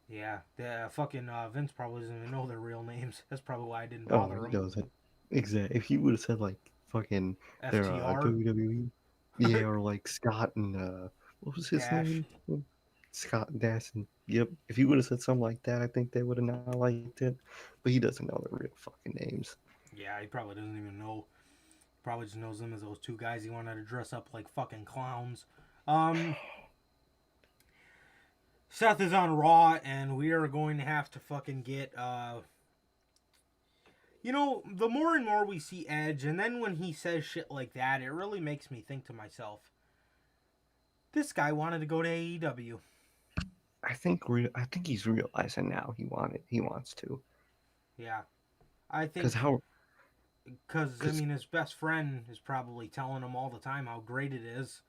Yeah, the fucking Vince probably doesn't even know their real names. That's probably why I didn't Oh, bother he him. doesn't. Exactly. If he would have said like fucking their FTR, WWE, yeah, or like Scott and what was his Dash. name? Scott Dash. And, yep. If he would have said something like that, I think they would have not liked it. But he doesn't know their real fucking names. Yeah, he probably doesn't even know. Probably just knows them as those two guys he wanted to dress up like fucking clowns. Seth is on Raw, and we are going to have to fucking get the more and more we see Edge, and then when he says shit like that, it really makes me think to myself, this guy wanted to go to AEW. I think he's realizing now he wants to. Yeah, I Cause think how because I cause mean his best friend is probably telling him all the time how great it is.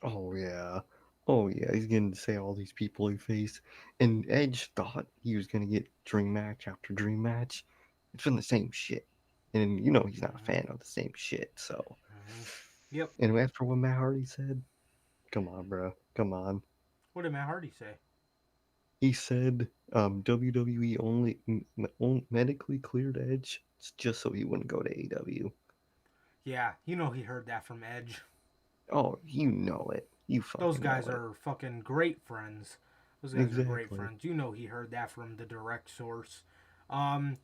oh yeah. Oh yeah, he's gonna say all these people he faced. And Edge thought he was gonna get dream match after dream match. It's been the same shit. And you know he's not a Hmm. fan of the same shit, so Hmm. Yep. and after what Matt Hardy said, come on, bro. Come on. What did Matt Hardy say? He said WWE only medically cleared Edge just so he wouldn't go to AEW. Yeah, you know he heard that from Edge. Oh, you know it. You Those fucking know guys it. are fucking great friends. Those guys are great Exactly. friends. You know he heard that from the direct source.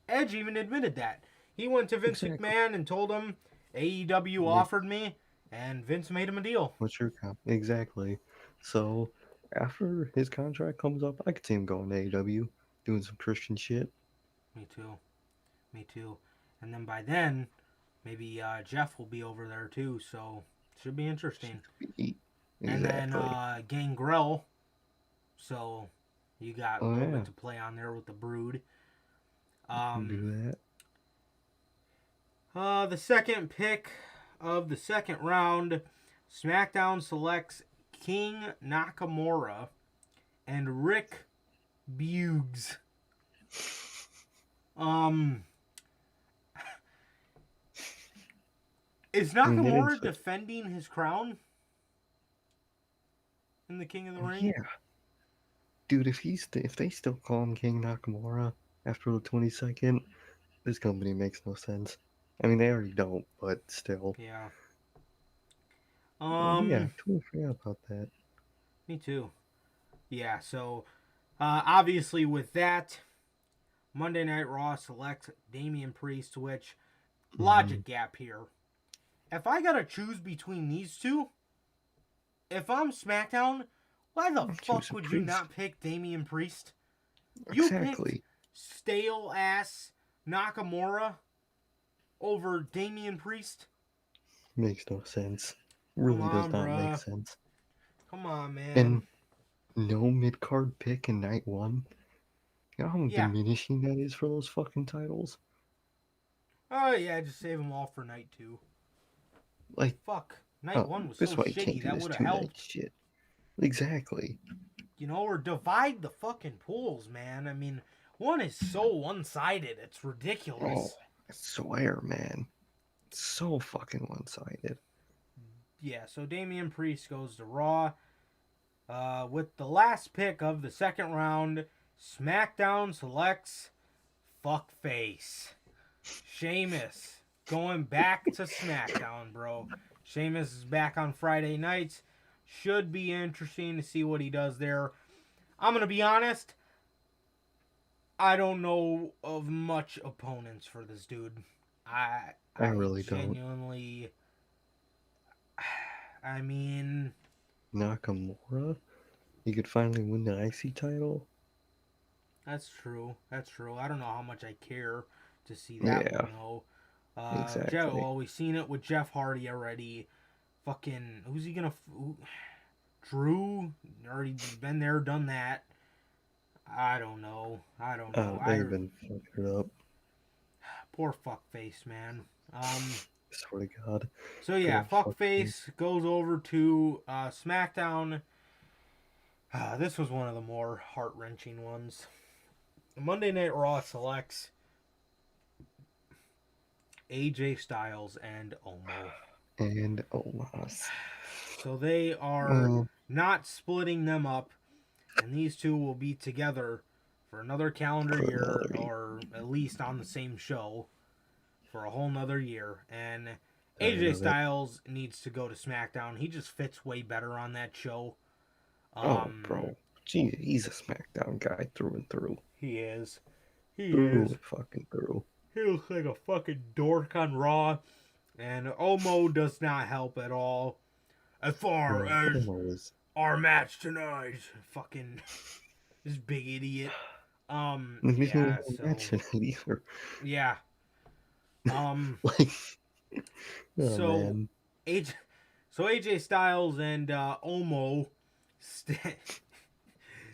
Edge even admitted that. He went to Vince Exactly. McMahon and told him AEW Yeah, offered me, and Vince made him a deal. what's your comp? Exactly. So after his contract comes up, I could see him going to AEW, doing some Christian shit. Me too. Me too. And then by then, maybe Jeff will be over there too. So should be interesting. And then Exactly. Gangrel. So you got a Oh little yeah, bit to play on there with the Brood. can Um, do that. the second pick of the second round, SmackDown selects King Nakamura and Rick Buggs. Um, is I mean, they didn't Nakamura switch. defending his crown in the King of the Oh Ring? yeah, dude. If they still call him King Nakamura after the 22nd, this company makes no sense. I mean, they already don't, but still. Yeah. Oh yeah, I Um, totally forgot about that. me too. Yeah. So, obviously with that, Monday Night Raw selects Damian Priest, which Hmm. logic gap here. If I gotta choose between these two, if I'm SmackDown, why the I'm fuck choosing would you Priest. not pick Damian Priest? You picked Exactly. stale ass Nakamura over Damian Priest? Makes no sense. Come Really does on, not make bruh. sense. Come on, man. And no mid card pick in night one. You know how Yeah. diminishing that is for those fucking titles? Oh, yeah, just save them all for night two. Like, Fuck. Night one was so that's why you can't shitty. do That this would have two night helped. shit. Exactly. You know, or divide the fucking pools, man. I mean, one is so one sided. It's Oh, ridiculous. I swear, man. It's so fucking one sided. Yeah, so Damian Priest goes to Raw. With the last pick of the second round, SmackDown selects Fuckface. Sheamus. Going back to SmackDown, bro. Sheamus is back on Friday nights. Should be interesting to see what he does there. I'm going to be honest. I don't know of much opponents for this dude. I I I really don't. genuinely I mean, Nakamura? He could finally win the IC title? that's true. That's true. I don't know how much I care to see that Yeah, one though. Jeff. exactly. Well, we've seen it with Jeff Hardy already. Fucking, who's he gonna? Drew already been there, done that. I don't know. I don't know. They've been fucking it up. Poor fuckface, man. Swear to God. So Good yeah, old fucking. fuckface goes over to SmackDown. This was one of the more heart wrenching ones. Monday Night Raw selects AJ Styles and Omo. And Omos. So they are Well, not splitting them up, and these two will be together for another calendar for year, another year. or at least on the same show for a whole nother year. And Tired AJ of it. Styles needs to go to SmackDown. He just fits way better on that show. Oh, Um, bro. Gee, he's a SmackDown guy through and through. he is. He Through is. and fucking through. He looks like a fucking dork on Raw. And Omo does not help at all. As far Bro, as Omo is. our match tonight. Fucking this big idiot. He's not Yeah, even so mentioned it either. yeah. Um Like, oh so man. AJ Styles and Omo st-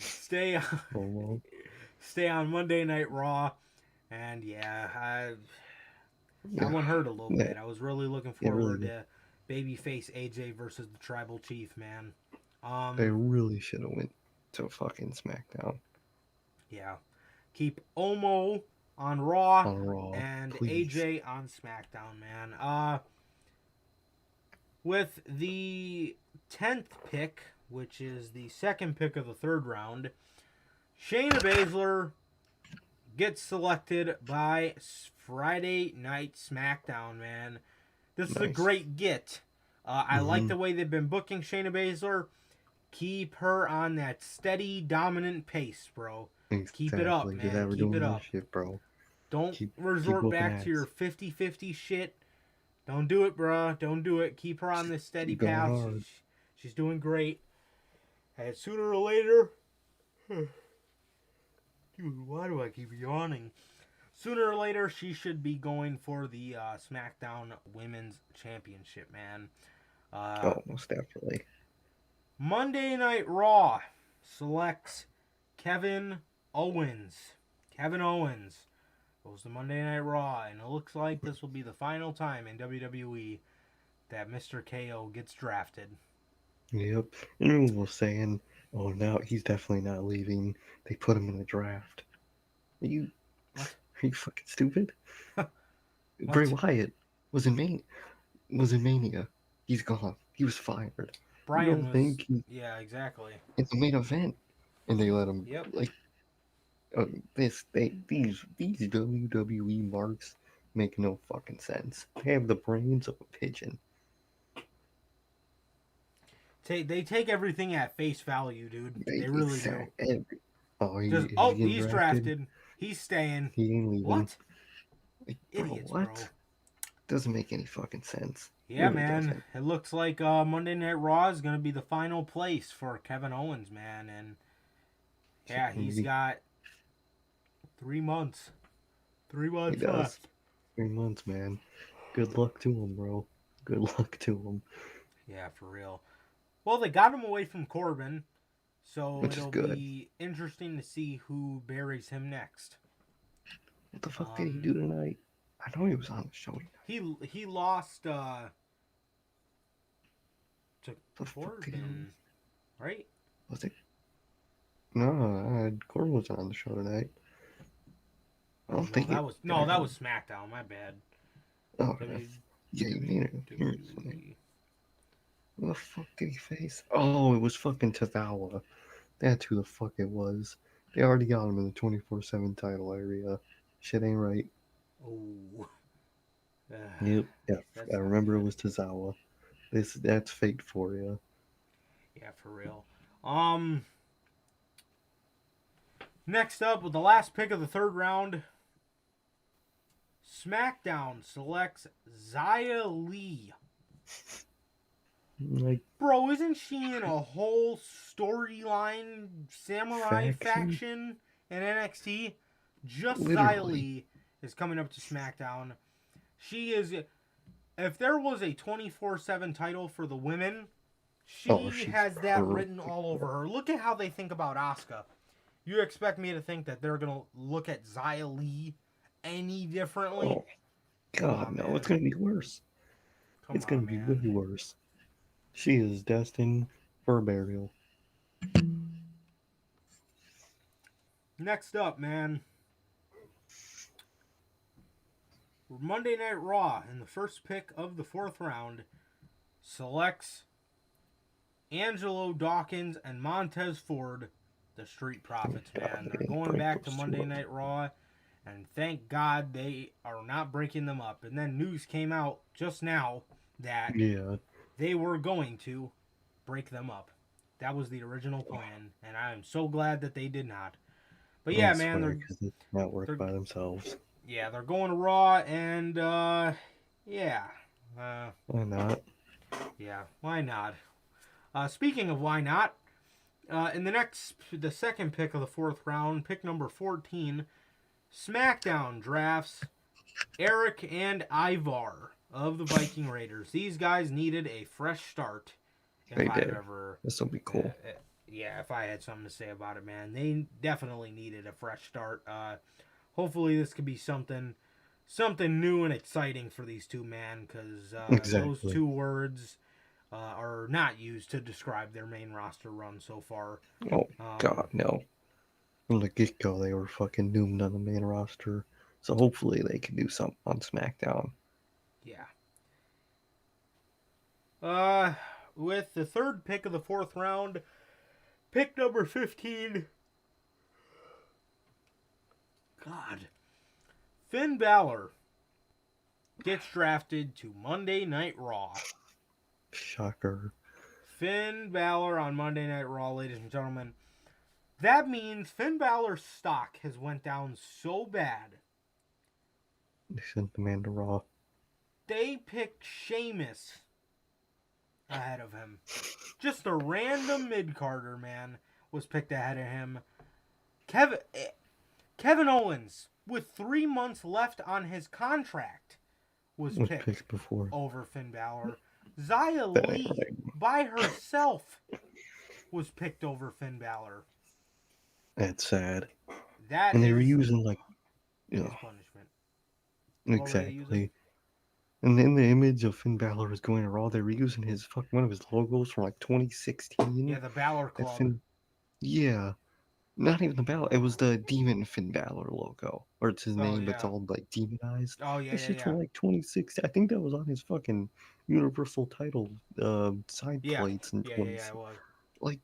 stay on, Oh, stay on Monday Night Raw, and that one hurt a little bit. I was really looking forward to babyface AJ versus the Tribal Chief, man. they really should have went to fucking SmackDown Yeah. Keep Omo on Raw on Raw, and please. AJ on SmackDown, man. With the 10th pick, which is the second pick of the third round, Shayna Baszler gets selected by Friday Night SmackDown, man. This is a great get. I like the way they've been booking Shayna Baszler. Keep her on that steady, dominant pace, bro. Exactly. Keep it up, man. Keep it up. Shit, bro. Don't resort back to your 50-50 shit. Don't do it, bro. Don't do it. Keep her on this steady path. She's doing great. And sooner or later... Dude, why do I keep yawning? Sooner or later, she should be going for the SmackDown Women's Championship, man. Most definitely. Monday Night Raw selects Kevin Owens. Kevin Owens goes to Monday Night Raw, and it looks like this will be the final time in WWE that Mr. KO gets drafted. Yep. And everyone was saying, oh, now he's definitely not leaving. They put him in the draft. Are you fucking stupid? Bray Wyatt was in Mania. He's gone. He was fired. Brian was... Yeah, exactly. In the main event. And they let him... Yep. Like, these WWE marks make no fucking sense. They have the brains of a pigeon. They take everything at face value, dude. They really do. He's drafted. He's staying. He ain't leaving. What? Like, Idiots, bro. bro. Doesn't make any fucking sense. Yeah, really man. Doesn't. It looks like Monday Night Raw is going to be the final place for Kevin Owens, man. And yeah, he's got 3 months. 3 months left. 3 months, man. Good luck to him, bro. Good luck to him. Yeah, for real. Well, they got him away from Corbin, so it'll be interesting to see who buries him next. What the fuck did he do tonight? I know he was on the show tonight. He lost to Corbin, right? Was it? No, Corbin wasn't on the show tonight. I don't think that was SmackDown. My bad. Oh, yeah, you need it. What the fuck did he face? Oh, it was fucking Tozawa. That's who the fuck it was. They already got him in the 24/7 title area. Shit ain't right. Oh. Yep. Yeah, I remember it was Tozawa. That's fate for you. Yeah, for real. Next up, with the last pick of the third round, SmackDown selects Xia Li. Bro, isn't she in a whole storyline samurai faction in NXT? Just Xia Li is coming up to SmackDown. She is... If there was a 24/7 title for the women, she has that written all over her. Look at how they think about Asuka. You expect me to think that they're going to look at Xia Li any differently? Oh, God, no. It's going to be worse. It's going to be way worse. She is destined for burial. Next up, man. Monday Night Raw, in the first pick of the fourth round, selects Angelo Dawkins and Montez Ford, the Street Profits, man. They're going back to Monday Night Raw, and thank God they are not breaking them up. And then news came out just now that they were going to break them up. That was the original plan, and I am so glad that they did not. But yeah, man, they're not work by themselves. Yeah, they're going to Raw, and yeah. Why not? Yeah, why not? Speaking of why not, in the second pick of the fourth round, pick number 14, SmackDown drafts Eric and Ivar of the Viking Raiders. These guys needed a fresh start. They did. This will be cool. Yeah, if I had something to say about it, man, they definitely needed a fresh start. Hopefully this could be something new and exciting for these two, man, because those Exactly. two words are not used to describe their main roster run so far. Oh Um, God, no. From the get go, they were fucking doomed on the main roster. So hopefully they can do something on SmackDown. yeah. With the third pick of the fourth round, pick number 15. God. Finn Balor gets drafted to Monday Night Raw. Shocker. Finn Balor on Monday Night Raw, ladies and gentlemen. That means Finn Balor's stock has went down so bad. They sent the man to Raw. They picked Sheamus ahead of him. Just a random mid-carder, man, was picked ahead of him. Kevin Owens, with 3 months left on his contract, was picked before. over Finn Balor. Xia That ain't Li, right. by herself, was picked over Finn Balor. That's sad. That And they were is using like, his punishment. exactly. And then the image of Finn Balor was going to Raw. They were using one of his logos from like 2016. Yeah, the Balor That Club. yeah, not even the Balor. It was the Demon Finn Balor logo, or it's his name, but it's yeah. all like demonized. Oh, yeah, That shit's from like 2016. I think that was on his fucking Universal title side plates in 20. Yeah, it was. Like,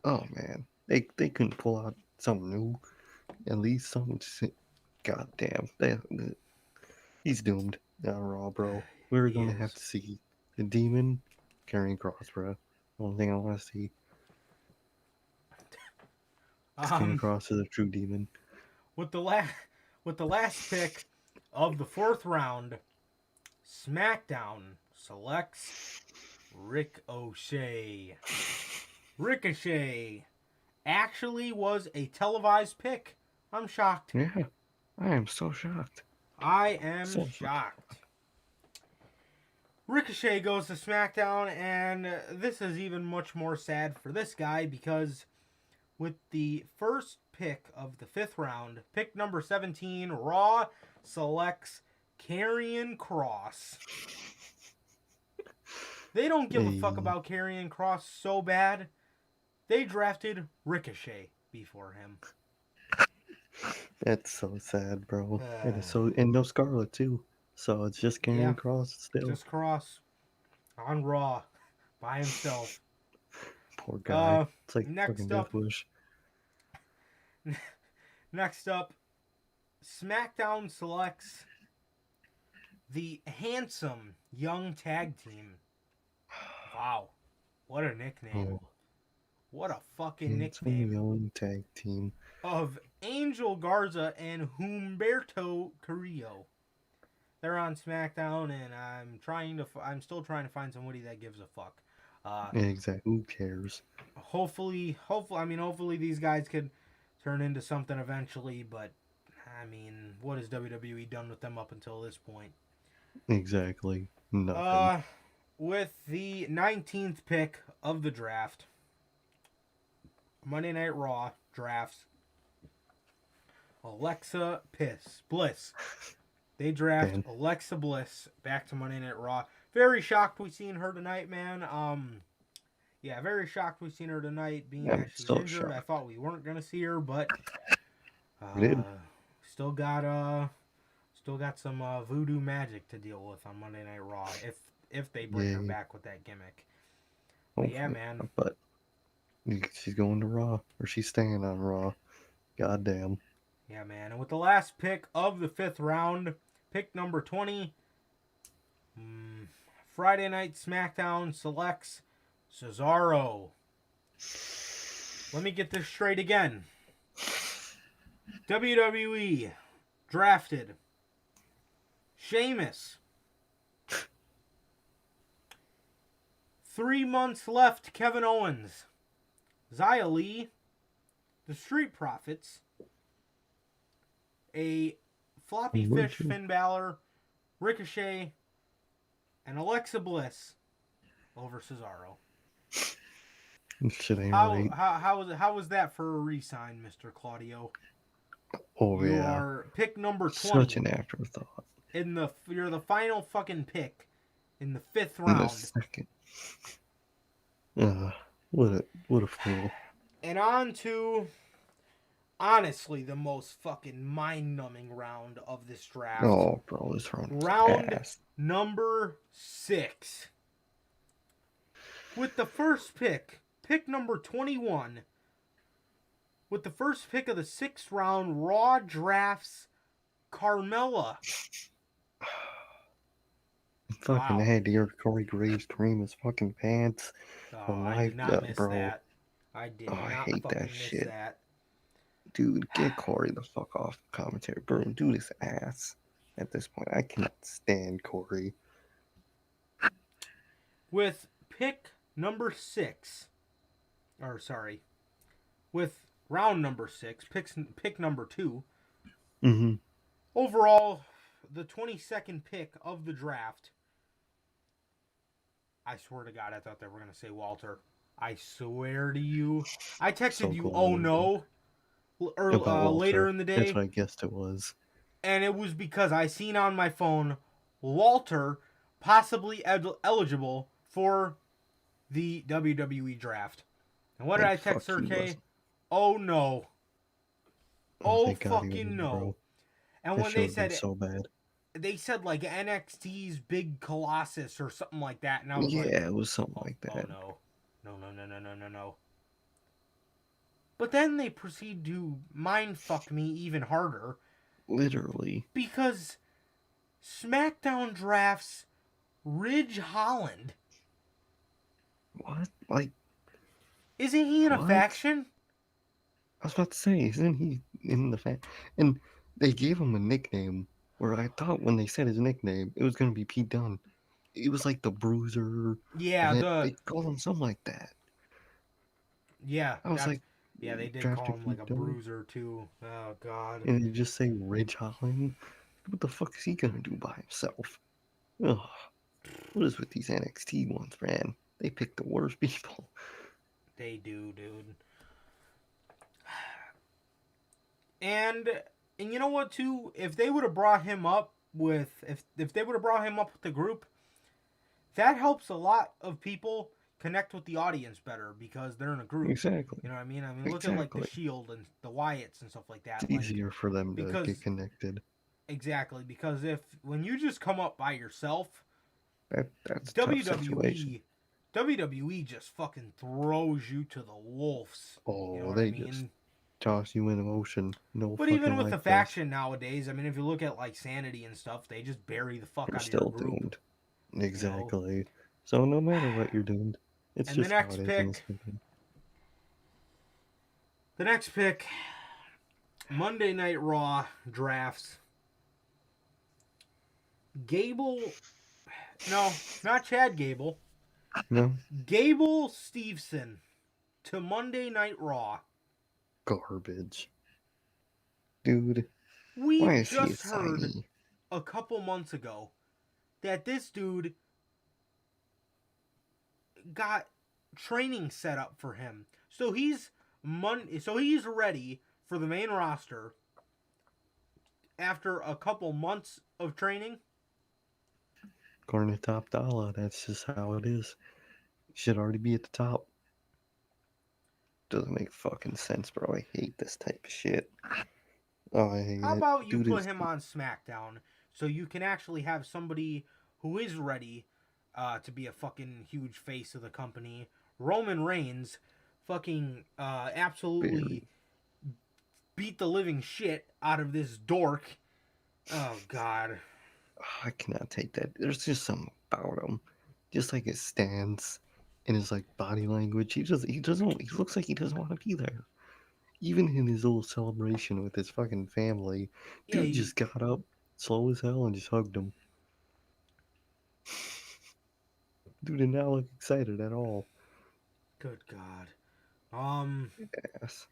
oh man, they couldn't pull out something new. At least something. God damn, he's doomed on Raw, bro. We're He gonna have is. to see the Demon carrying cross, bro. Only thing I want to see. King Cross is a true demon. With the last pick of the fourth round, SmackDown selects Ricochet. Ricochet actually was a televised pick. I'm shocked. Yeah, I am so shocked. I am So shocked. Ricochet goes to SmackDown, and this is even much more sad for this guy because with the first pick of the fifth round, pick number 17, Raw selects Karrion Kross. They don't give a fuck about Karrion Kross so bad. They drafted Ricochet before him. That's so sad, bro. And no Scarlet too. So it's just Karrion Kross still. Just Kross on Raw by himself. Poor guy. It's like next fucking up, Death Wish. Next up, SmackDown selects the handsome young tag team. Wow, what a nickname! Oh, What a fucking handsome nickname! young tag team Of Angel Garza and Humberto Carrillo. They're on SmackDown, and I'm still trying to find somebody that gives a fuck. Exactly. Who cares? Hopefully these guys could turn into something eventually. But I mean, what has WWE done with them up until this point? Exactly. Nothing. With the 19th pick of the draft, Monday Night Raw drafts Alexa Bliss. They draft Alexa Bliss back to Monday Night Raw. Very shocked we seen her tonight, man. Yeah, very shocked we seen her tonight. Being that she's so injured, I thought we weren't gonna see her, but still got some voodoo magic to deal with on Monday Night Raw if they bring her back with that gimmick. But yeah, man. But she's going to Raw, or she's staying on Raw. Goddamn. Yeah, man. And with the last pick of the fifth round, pick number 20, Friday Night SmackDown selects Cesaro. Let me get this straight again. WWE drafted Sheamus. 3 months left, Kevin Owens. Xia Li, the Street Profits, a floppy fish Finn Balor, Ricochet, and Alexa Bliss over Cesaro. Shit ain't How right. how was that for a re-sign, Mr. Claudio? Oh You yeah. are pick number Such 20 an afterthought. you're the final fucking pick in the 5th In the round. second. What a fool. And on to honestly the most fucking mind-numbing round of this draft. Oh, bro, this round was Round ass. number 6. With the first pick, pick number 21. With the first pick of the 6th round, Raw drafts Carmella. Fucking Wow. had to hear Corey Graves cream his fucking pants. Oh, From I did life, not miss bro. that. I did Oh, I not hate that fucking miss shit. that. Dude, get Corey the fuck off commentary, bro. Dude is ass. At this point, I cannot stand Corey. With pick number 6, or sorry, with round number 6, pick number 2. Mm-hmm. Overall, the 22nd pick of the draft. I swear to God, I thought they were going to say Walter. I swear to you. I texted So you, glad oh they didn't. no, About later Walter. in the That's day. what I guessed it was. And it was because I seen on my phone Walter possibly eligible for the WWE draft. And what did And I text fuck Sir he K? wasn't. Oh no. Oh, Oh thank God he fucking wasn't, no. bro. And That when should have been so bad. they said like NXT's Big Colossus or something like that, and I was like, Yeah, it was something like oh that. no. No. But then they proceed to mind fuck me even harder Literally. because SmackDown drafts Ridge Holland. What? Like, Isn't he in a what? faction? I was about to say, isn't he in the fan? And they gave him a nickname where I thought when they said his nickname, it was going to be Pete Dunne. It was like the Bruiser, Yeah, and they called him something like that. I was that's like, they did call drafted him like a Pete Dunne, bruiser too. Oh god. and they just say Ridge Holland. What the fuck is he going to do by himself? Ugh. What is with these NXT ones, man? They pick the worst people. They do, dude. And you know what too? If they would have brought him up with if they would have brought him up with the group, that helps a lot of people connect with the audience better because they're in a group. Exactly. You know what I mean? I mean, look at like the Exactly. Shield and the Wyatts and stuff like that. It's Like easier for them to because get connected. exactly because if when you just come up by yourself, That's a tough situation. WWE just fucking throws you to the wolves. You know Oh, what I they just mean? toss you in the ocean. No But fucking even with the life vest. faction nowadays, I mean, if you look at like Sanity and stuff, they just bury the fuck You're out of your still group. doomed. You know? Exactly. So no matter what, you're doomed. It's And just how it is in this pick, company. the next pick, Monday Night Raw drafts Gable. No, not Chad Gable. No? Gable Steveson to Monday Night Raw. Garbage. Dude, We why is he a just heard signee? a couple months ago that this dude got training set up for him. So he's ready for the main roster after a couple months of training. According to Top Dollar, that's just how it is. Should already be at the top. Doesn't make fucking sense, bro. I hate this type of shit. Oh, I hate How it. about you Dude put is him on SmackDown so you can actually have somebody who is ready to be a fucking huge face of the company? Roman Reigns fucking absolutely buried. beat the living shit out of this dork. Oh god. I cannot take that. There's just something about him. Just like his stance and his like body language. He doesn't he looks like he doesn't want to be there. Even in his little celebration with his fucking family, Yeah, dude just got up slow as hell and just hugged him. Dude did not look excited at all. good god. Yes.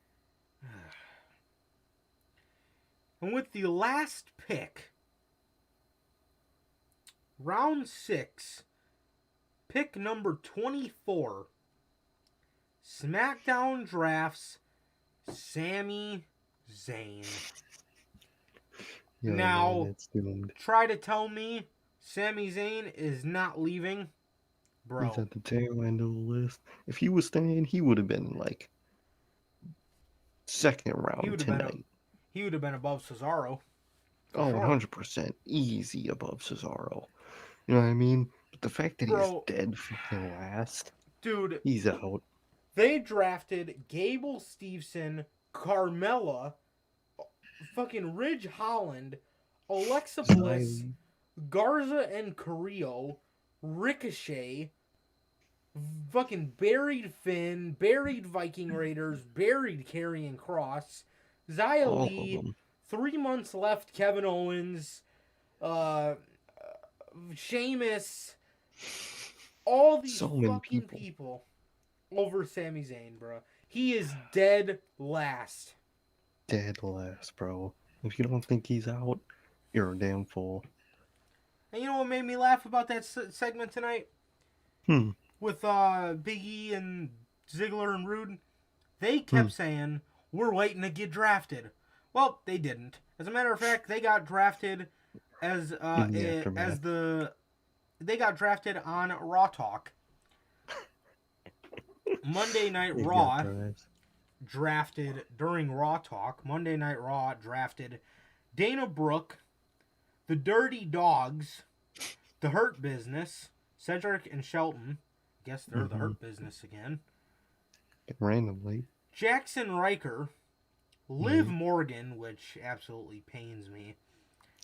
And with the last pick, round 6, pick number 24, SmackDown drafts Sami Zayn. Yo, Now, man, it's doomed. try to tell me Sami Zayn is not leaving, He's bro. at the tail end of the list. If he was staying, he would have been like second He round would have been tonight. he would have been above Cesaro. Oh, Sure. 100% easy above Cesaro. You know what I mean? But the fact that he's Bro. dead fucking last, Dude, he's out. they drafted Gable Steveson, Carmella, fucking Ridge Holland, Alexa Bliss, Smiley. Garza and Carrillo, Ricochet, fucking buried Finn, buried Viking Raiders, buried Karrion Kross, Xia All of Li, them. 3 months left, Kevin Owens, uh, Sheamus, all these So many fucking people. people over Sami Zayn, bro. He is dead last. Dead last, bro. If you don't think he's out, you're a damn fool. And you know what made me laugh about that segment tonight? With Big E and Ziggler and Rude? They kept saying, we're waiting to get drafted. Well, they didn't. As a matter of fact, they got drafted as they got drafted on Raw Talk. Monday Night They Raw got drives. drafted during Raw Talk. Monday Night Raw drafted Dana Brooke, the Dirty Dogs, the Hurt Business, Cedric and Shelton. Guess they're the Hurt Business again. Randomly. Jackson Riker, Liv Morgan, which absolutely pains me.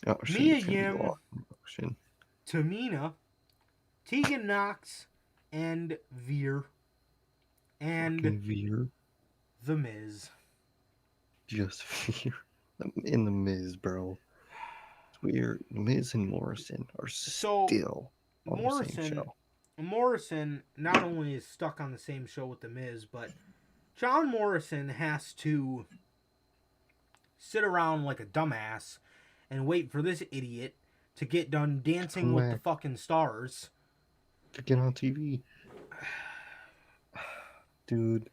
Oh, Mia she's gonna be Yim, lost in motion. Tamina, Tegan Knox, and Veer. And Fucking Veer. The Miz. Just Veer. In the Miz, bro. It's weird. Miz and Morrison are So, still on the same show. Morrison not only is stuck on the same show with The Miz, but John Morrison has to sit around like a dumbass and wait for this idiot to get done dancing with the fucking stars. To get on TV. Dude.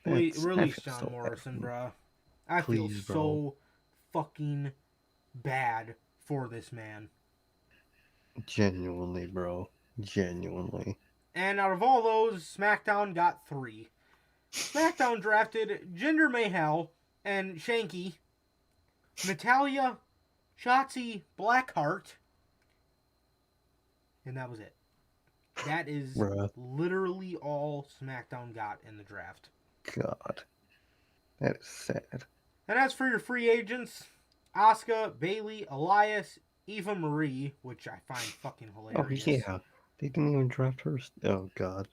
Release John Morrison, bruh. I feel Please, so bro. fucking bad for this man. Genuinely, bro. Genuinely. And out of all those, SmackDown got 3. SmackDown drafted Jinder Mahal and Shanky, Natalya, Shotzi Blackheart, and that was it. That is literally all SmackDown got in the draft. God. That is sad. And as for your free agents, Asuka, Bayley, Elias, Eva Marie, which I find fucking hilarious. Oh, yeah. They didn't even draft her. Oh, God.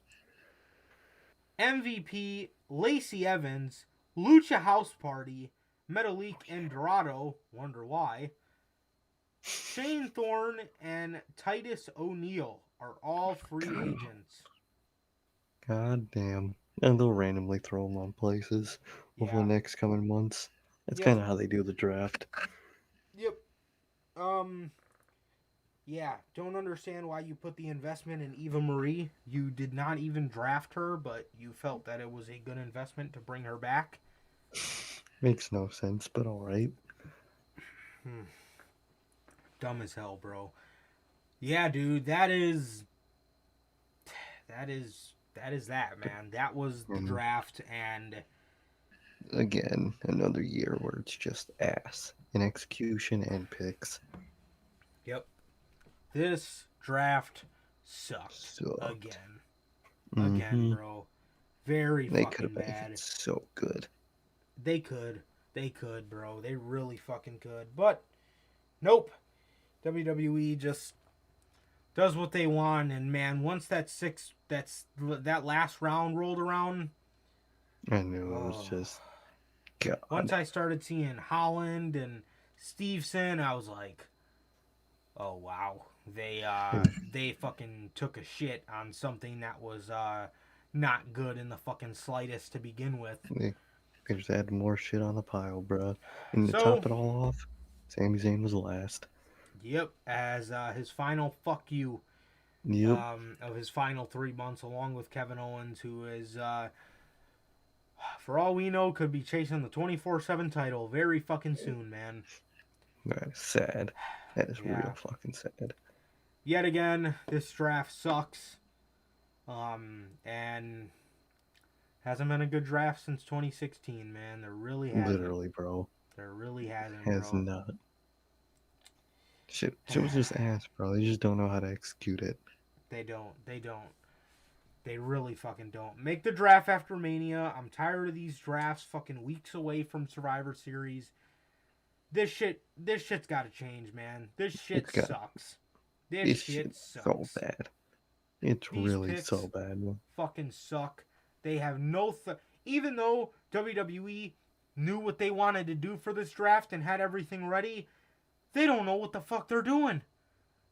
MVP, Lacey Evans, Lucha House Party, Metalik and Dorado, wonder why, Shane Thorne, and Titus O'Neil are all free agents. God damn. And they'll randomly throw them on places over the next coming months. That's kind of how they do the draft. Yep. Yeah, don't understand why you put the investment in Eva Marie. You did not even draft her, but you felt that it was a good investment to bring her back. Makes no sense, but alright. Dumb as hell, bro. Yeah, dude, that is that, man. That was the draft, and again, another year where it's just ass in execution and picks. Yep. This draft sucked. Again. Again, bro. Very fucking bad. It's so good. They could, bro. They really fucking could. But nope. WWE just does what they want, and man, once that last round rolled around, I knew it was just God. Once I started seeing Holland and Steveson, I was like, oh wow. They fucking took a shit on something that was not good in the fucking slightest to begin with. They just add more shit on the pile, bro. And to top it all off, Sami Zayn was last. Yep, as his final fuck you. Yep. Of his final 3 months, along with Kevin Owens, who is for all we know, could be chasing the 24/7 title very fucking soon, man. That is sad. That is Yeah. real fucking sad. Yet again, this draft sucks. And hasn't been a good draft since 2016, man. There really hasn't. Literally, bro. There really hasn't, Has bro. not. Shit was just ass, bro. They just don't know how to execute it. They don't. They really fucking don't. Make the draft after Mania. I'm tired of these drafts fucking weeks away from Survivor Series. This shit's gotta change, man. This shit sucks. This shit sucks. So bad. It's These really picks so bad, man. fucking suck. They have no... Even though WWE knew what they wanted to do for this draft and had everything ready, they don't know what the fuck they're doing.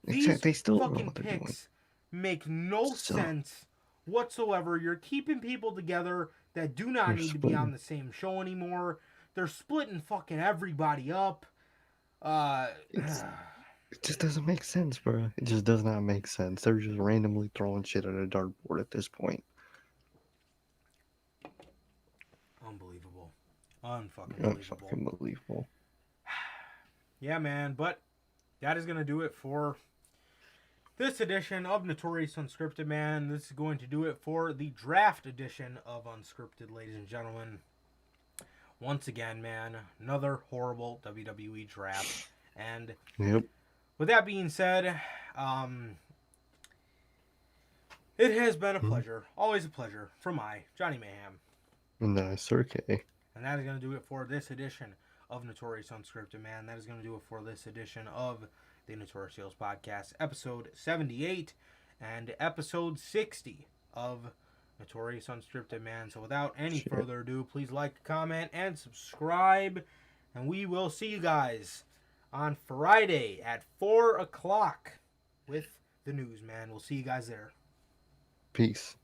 These They still don't know fucking what they're doing. picks make no sense whatsoever. You're keeping people together that do not need to be on the same show anymore. They're splitting fucking everybody up. It just doesn't make sense, bro. It just does not make sense. They're just randomly throwing shit at a dartboard at this point. Unbelievable. Unfucking believable. Yeah, man. But that is going to do it for this edition of Notorious Unscripted, man. This is going to do it for the draft edition of Unscripted, ladies and gentlemen. Once again, man, another horrible WWE draft. And with that being said, it has been a pleasure. Always a pleasure for Johnny Mayhem. Nice, okay. And that is going to do it for this edition of Notorious Unscripted, man. That is going to do it for this edition of the Notorious Heels Podcast, episode 78 and episode 60 of Notorious Unscripted, man. So without any further ado, please like, comment, and subscribe. And we will see you guys on Friday at 4 o'clock with the news, man. We'll see you guys there. Peace.